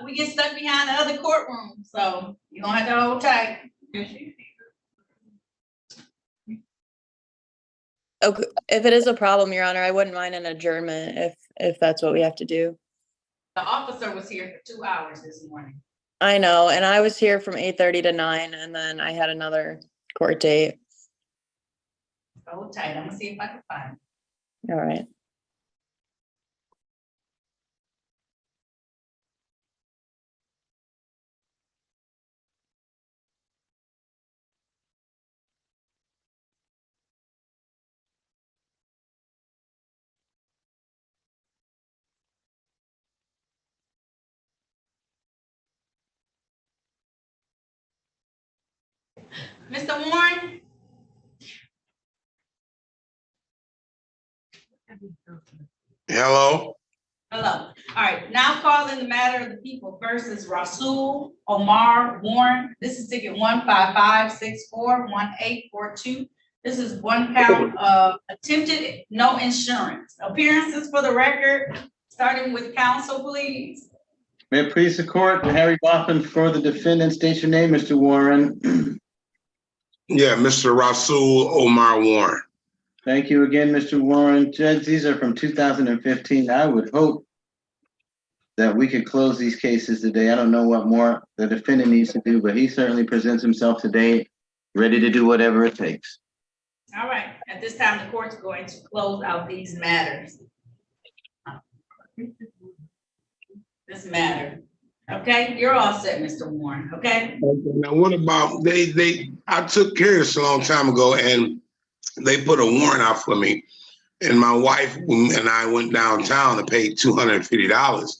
we get stuck behind the other courtroom, so you're gonna have to hold tight. Okay, if it is a problem, Your Honor, I wouldn't mind an adjournment if that's what we have to do. The officer was here for 2 hours this morning. I know, and I was here from 8:30 to 9, and then I had another court date. Hold tight. I'm gonna see if I can find it. All right. Mr. Warren? Hello. Hello. All right, now calling the matter of the people versus Rasul Omar Warren. This is ticket 155641842. This is 1 count of attempted no insurance. Appearances for the record, starting with counsel, please. May it please the court, Harry Baughman for the defendant. State your name, Mr. Warren. Yeah, Mr. Rasul Omar Warren. Thank you again, Mr. Warren. Judge, these are from 2015. I would hope that we could close these cases today. I don't know what more the defendant needs to do, but he certainly presents himself today, ready to do whatever it takes. All right, at this time, the court's going to close out these matters. This matter. Okay, you're all set, Mr. Warren, okay? Now, what about, I took care of this a long time ago and they put a warrant out for me. And my wife and I went downtown and paid $250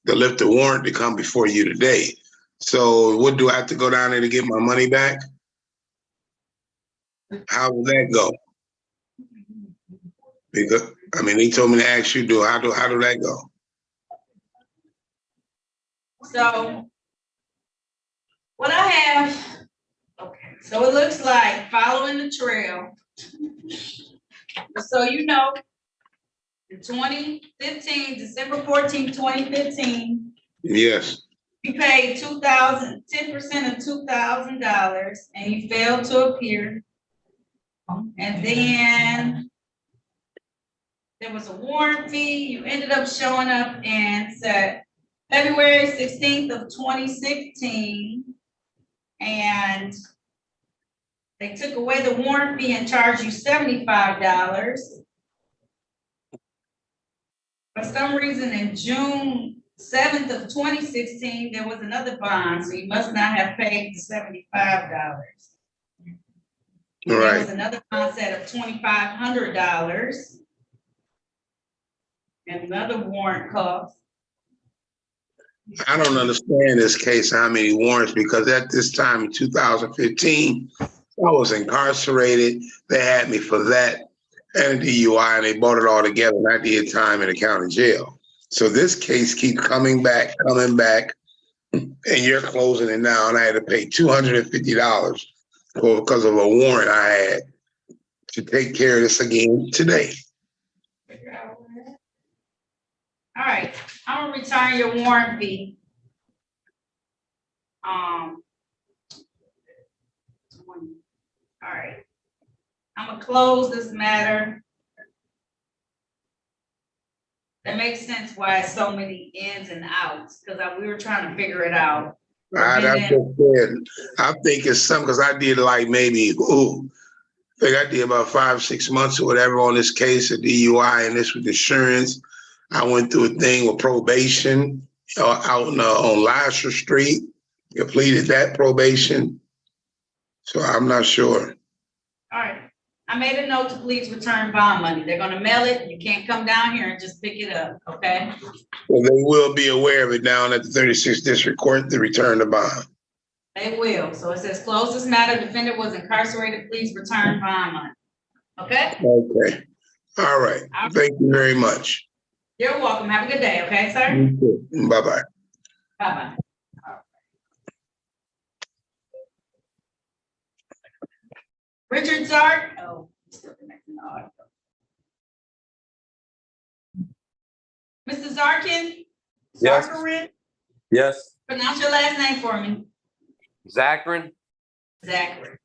to lift the warrant to come before you today. So what, do I have to go down there to get my money back? How will that go? Because, I mean, he told me to ask you, how do that go? So what I have, okay, so it looks like following the trail. So you know, in 2015, December 14, 2015. Yes. You paid 10% of $2,000 and you failed to appear. And then there was a warrant fee. You ended up showing up and said February 16th of 2016. And they took away the warrant fee and charged you $75. For some reason, in June 7th of 2016, there was another bond, so you must not have paid the $75. There was Right. another bond set of $2,500. And another warrant cost. I don't understand this case, how many warrants, because at this time in 2015, I was incarcerated. They had me for that and a DUI, and they brought it all together, and I did time in the county jail. So this case keeps coming back, and you're closing it now, and I had to pay $250 because of a warrant I had to take care of this again today. All right, I'm gonna return your warrant fee. All right, I'm gonna close this matter. That makes sense why it's so many ins and outs, because we were trying to figure it out. I think it's something, because I did like maybe, I think I did about 5, 6 months or whatever on this case of DUI and this with insurance. I went through a thing with probation out on Lasher Street, completed that probation. So I'm not sure. All right, I made a note to please return bond money. They're gonna mail it. You can't come down here and just pick it up, okay? Well, they will be aware of it down at the 36th District Court to return the bond. They will. So it says, close this matter. Defendant was incarcerated. Please return bond money. Okay? Okay. All right. Thank you very much. You're welcome. Have a good day, okay, sir? You too. Bye-bye. Bye-bye. Richard Zark. Oh, still connecting the audio. Mr. Zarkin? Yes. Zarkarin? Yes. Pronounce your last name for me. Zachary? Zachary.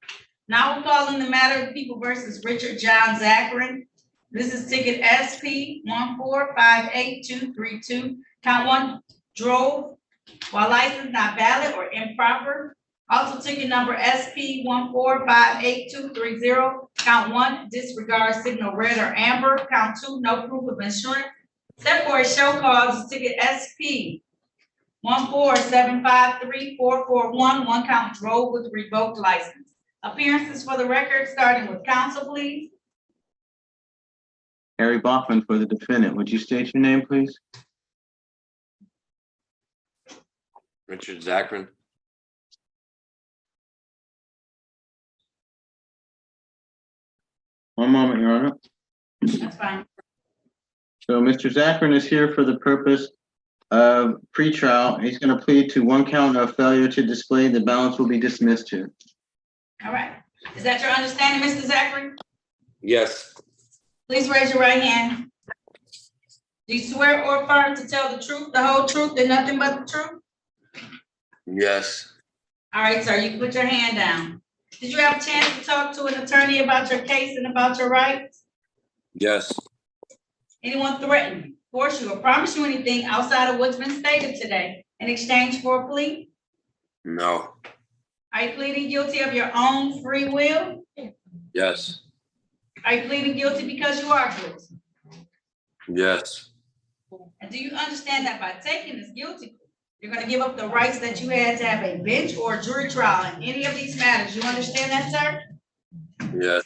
Now we're calling the matter of People versus Richard John Zachary. This is ticket SP 1458232. Count 1, drove while license not valid or improper. Also ticket number SP 1458230. Count 1, disregard signal red or amber. Count 2, no proof of insurance. Except for a show cause, ticket SP 147534441. One count drove with revoked license. Appearances for the record, starting with counsel, please. Harry Bachman for the defendant. Would you state your name, please? Richard Zachary? One moment, Your Honor. That's fine. So Mr. Zachary is here for the purpose of pretrial. He's going to plead to 1 count of failure to display. The balance will be dismissed here. All right. Is that your understanding, Mr. Zachary? Yes. Please raise your right hand. Do you swear or affirm to tell the truth, the whole truth, and nothing but the truth? Yes. All right, sir, you can put your hand down. Did you have a chance to talk to an attorney about your case and about your rights? Yes. Anyone threaten you, force you, or promise you anything outside of what's been stated today in exchange for a plea? No. Are you pleading guilty of your own free will? Yes. Are you pleading guilty because you are guilty? Yes. And do you understand that by taking this guilty plea, you're gonna give up the rights that you had to have a bench or a jury trial in any of these matters? You understand that, sir? Yes.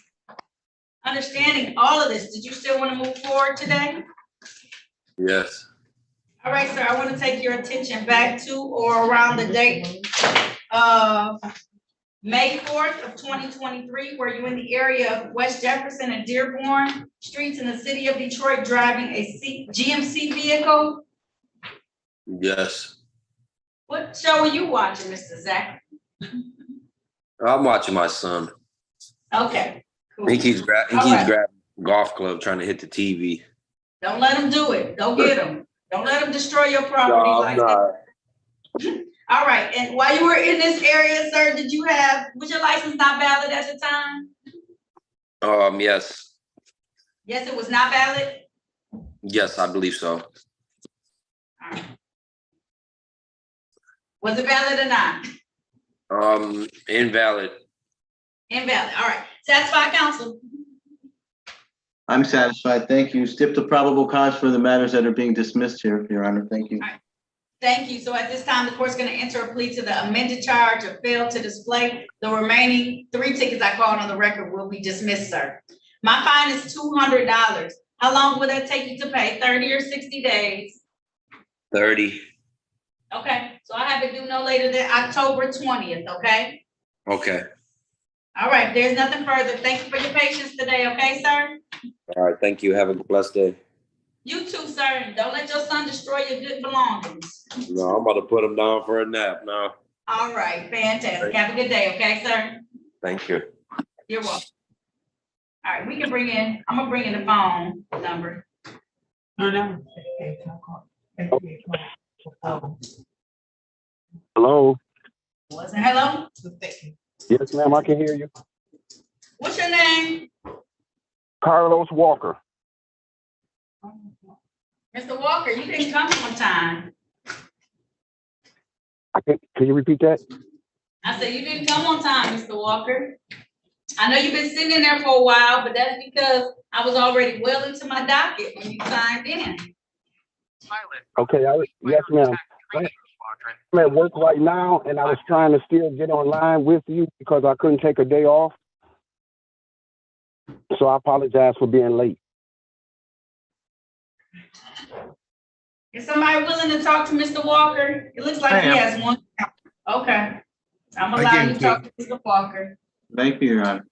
Understanding all of this, did you still want to move forward today? Yes. All right, sir, I want to take your attention back to or around the date of May 4th of 2023, where you're in the area of West Jefferson and Dearborn streets in the city of Detroit driving a GMC vehicle. Yes. What show are you watching, Mr. Zach? I'm watching my son. Okay, cool. He keeps grabbing golf club trying to hit the TV. Don't let him do it. Go get him. Don't let him destroy your property No, like that. All right, and while you were in this area, sir, was your license not valid at the time? Yes. Yes, it was not valid? Yes, I believe so. Was it valid or not? Invalid. Invalid, all right. Satisfied, counsel? I'm satisfied. Thank you. Skip the probable cause for the matters that are being dismissed here, Your Honor. Thank you. Thank you. So at this time, the court's gonna enter a plea to the amended charge of fail to display. The remaining 3 tickets I called on the record will be dismissed, sir. My fine is $200. How long will that take you to pay? 30 or 60 days? 30. Okay, so I have it due no later than October 20th, okay? Okay. All right, there's nothing further. Thank you for your patience today, okay, sir? All right. Thank you. Have a blessed day. You too, sir. And don't let your son destroy your good belongings. No, I'm about to put him down for a nap now. All right, fantastic. Have a good day, okay, sir? Thank you. You're welcome. All right, we can bring in, I'm gonna bring in the phone number. Hello. Hello? Yes, ma'am, I can hear you. What's your name? Carlos Walker. Mr. Walker, you didn't come on time. Can you repeat that? I said you didn't come on time, Mr. Walker. I know you've been sitting in there for a while, but that's because I was already well into my docket when you signed in. Okay, yes, ma'am. I'm at work right now, and I was trying to still get online with you because I couldn't take a day off. So I apologize for being late. Is somebody willing to talk to Mr. Walker? It looks like he has one. Okay. I'm allowing you to talk to Mr. Walker. Thank you, Your Honor.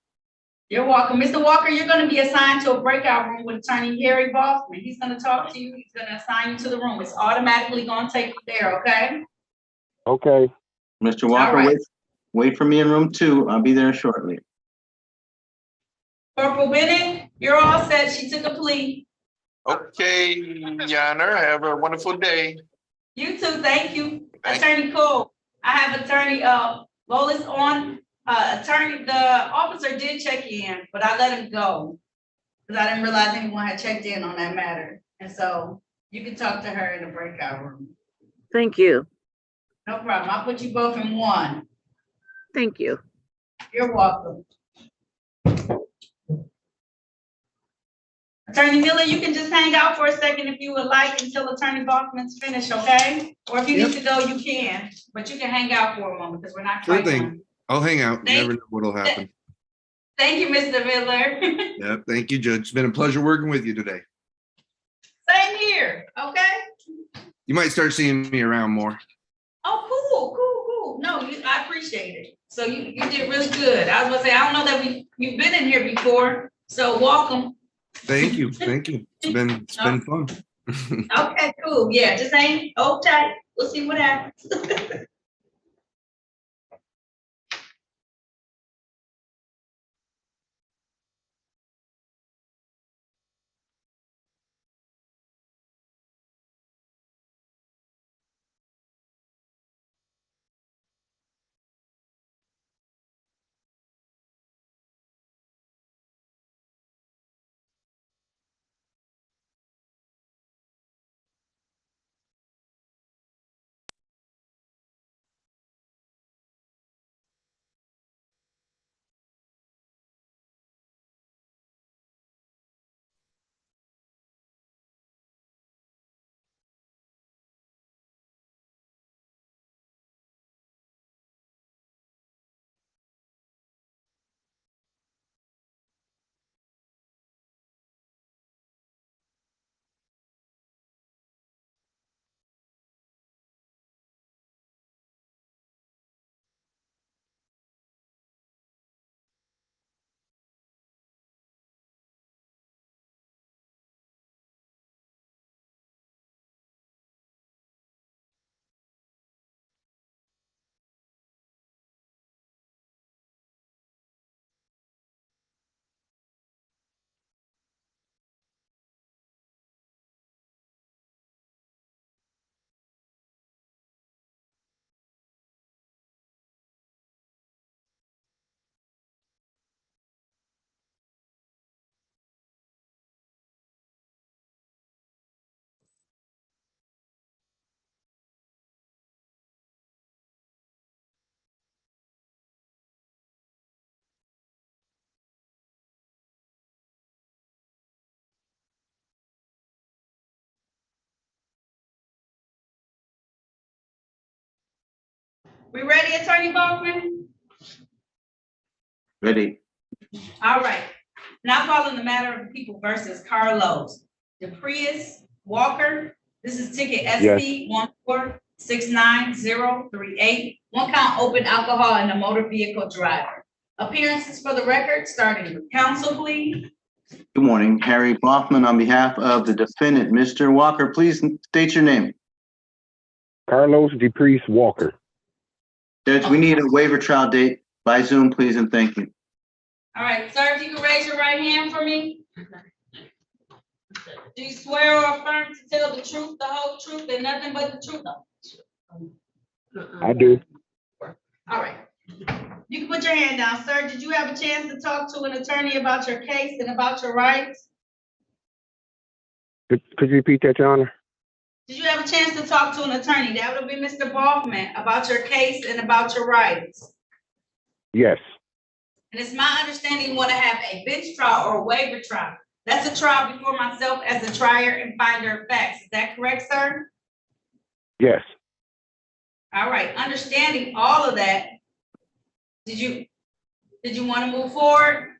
You're welcome. Mr. Walker, you're going to be assigned to a breakout room with Attorney Gary Bossman. He's going to talk to you. He's going to assign you to the room. It's automatically going to take you there, okay? Okay. Mr. Walker, right. wait for me in room 2. I'll be there shortly. Corporal Bennett, you're all set. She took a plea. Okay, Your Honor, have a wonderful day. You too, thank you. Attorney Cole, I have Attorney Lolis on. The officer did check in, but I let him go because I didn't realize anyone had checked in on that matter. And so you can talk to her in the breakout room. Thank you. No problem. I'll put you both in one. Thank you. You're welcome. Attorney Miller, you can just hang out for a second if you would like until Attorney Bachman's finished, okay? Or if you need to go, you can, but you can hang out for a moment because we're not Sure quite thing. done. I'll hang out. Never know what'll happen. Thank you, Mr. Miller. Yep. Thank you, Judge. It's been a pleasure working with you today. Same here, okay? You might start seeing me around more. Oh, cool. No, I appreciate it. So you did really good. I was gonna say, I don't know that you've been in here before, so welcome. Thank you. Thank you. It's been fun. Okay, cool. Yeah, just hang, hold tight. We'll see what happens. We ready, Attorney Baldwin? Ready? All right. Now calling the matter of People versus Carlos DePrius Walker. This is ticket SP 1469038. One count open alcohol in the motor vehicle driver. Appearances for the record, starting with counsel, please. Good morning, Harry Bloffman on behalf of the defendant, Mr. Walker, please state your name. Carlos DePriest Walker. Judge, we need a waiver trial date by Zoom, please, and thank you. All right, sir, if you can raise your right hand for me. Do you swear or affirm to tell the truth, the whole truth, and nothing but the truth? I do. All right. You can put your hand down, sir. Did you have a chance to talk to an attorney about your case and about your rights? Could you repeat that, Your Honor? Did you have a chance to talk to an attorney? That would be Mr. Baldwin, about your case and about your rights. Yes. And it's my understanding you want to have a bench trial or a waiver trial. That's a trial before myself as a trier and finder of facts. Is that correct, sir? Yes. All right, understanding all of that, did you want to move forward?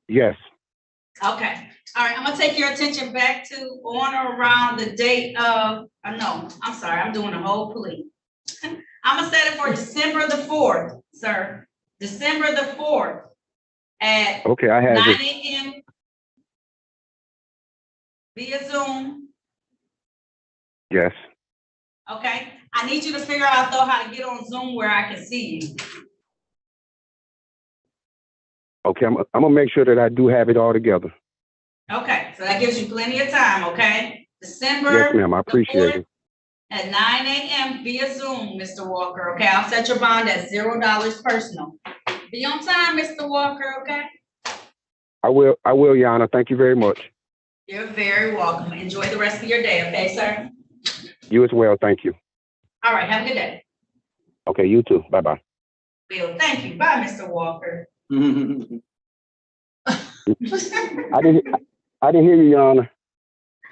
Yes. Okay, all right, I'm gonna take your attention back to on or around the date of, no, I'm sorry, I'm doing a whole plea. I'm gonna set it for December the 4th, sir. December the 4th at Okay, I have 9 it. a.m. via Zoom. Yes. Okay, I need you to figure out though how to get on Zoom where I can see you. Okay, I'm gonna make sure that I do have it all together. Okay, so that gives you plenty of time, okay? December. Yes, ma'am. I appreciate it. At 9 a.m. via Zoom, Mr. Walker, okay? I'll set your bond at $0 personal. Be on time, Mr. Walker, okay? I will, Your Honor. Thank you very much. You're very welcome. Enjoy the rest of your day, okay, sir? You as well. Thank you. All right, have a good day. Okay, you too. Bye-bye. Bill, thank you. Bye, Mr. Walker. I didn't hear you, Your Honor.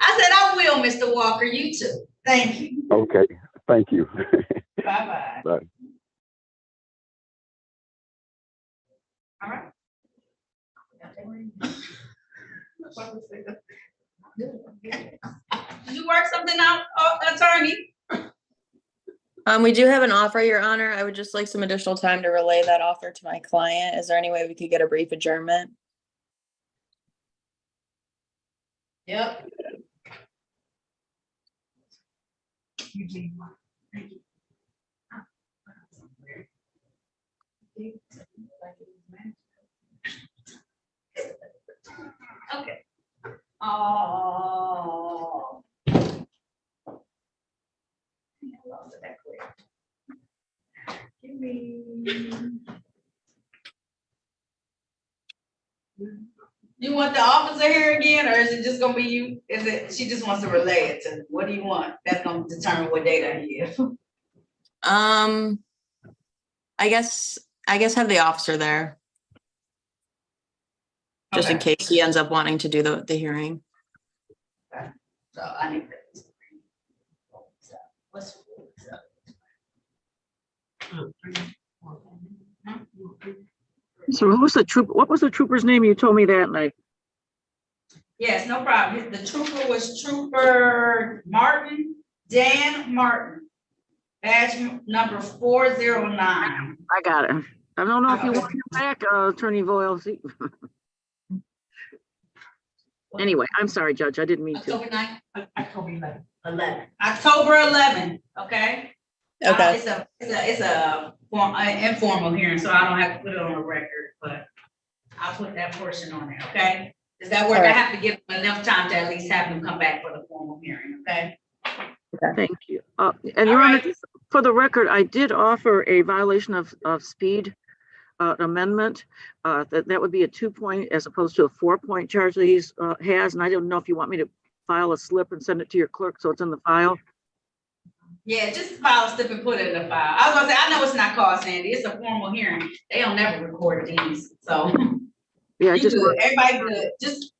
I said I will, Mr. Walker. You too. Thank you. Okay, thank you. Bye-bye. Bye. All right. Did you work something out, attorney? We do have an offer, Your Honor. I would just like some additional time to relay that offer to my client. Is there any way we could get a brief adjournment? Yep. Okay. Oh. I lost it that quick. Give me. You want the officer here again, or is it just gonna be you? Is it, she just wants to relay it to, what do you want? That's gonna determine what date I give. I guess have the officer there. Just in Okay. case he ends up wanting to do the hearing. So I need this. What's So who's the troop? What was the trooper's name? You told me that night. Yes, no problem. The trooper was Trooper Martin, Dan Martin. Badge number 409. I got it. I don't know if you want him back, Attorney Voyle. Anyway, I'm sorry, Judge. I didn't mean to. October 9th, October 11. October 11, okay? Okay. It's a informal hearing, so I don't have to put it on the record, but I'll put that portion on there, okay? Does that work? All right. I have to give them enough time to at least have them come back for the formal hearing, okay? Thank you. And Your Honor, just for the record, I did offer a violation of speed amendment. That would be a 2-point as opposed to a 4-point charge that he's has. And I don't know if you want me to file a slip and send it to your clerk so it's in the file. Yeah, just file a slip and put it in the file. I was gonna say, I know it's not called Sandy. It's a formal hearing. They don't never record these, so. Yeah, You good. Everybody good. Just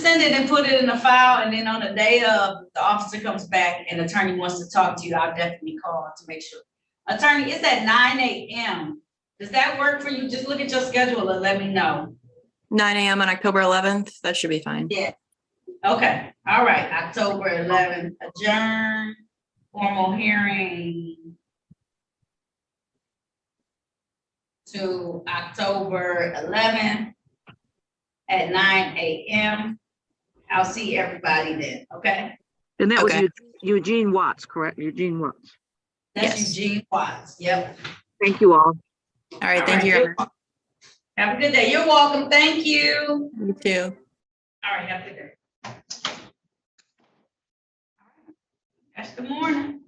send it and put it in the file, and then on the day of the officer comes back and the attorney wants to talk to you, I'll definitely call to make sure. Attorney, it's at 9 a.m. Does that work for you? Just look at your schedule and let me know. 9 a.m. on October 11th. That should be fine. Yeah. Okay, all right, October 11th, adjourn, formal hearing to October 11th at 9 a.m. I'll see everybody then, okay? And that was Okay. Eugene Watts, correct? Eugene Watts. That's Yes. Eugene Watts, yep. Thank you all. All right. Thank you, Your Honor. Have a good day. You're welcome. Thank you. You too. All right, have a good day. That's the morning.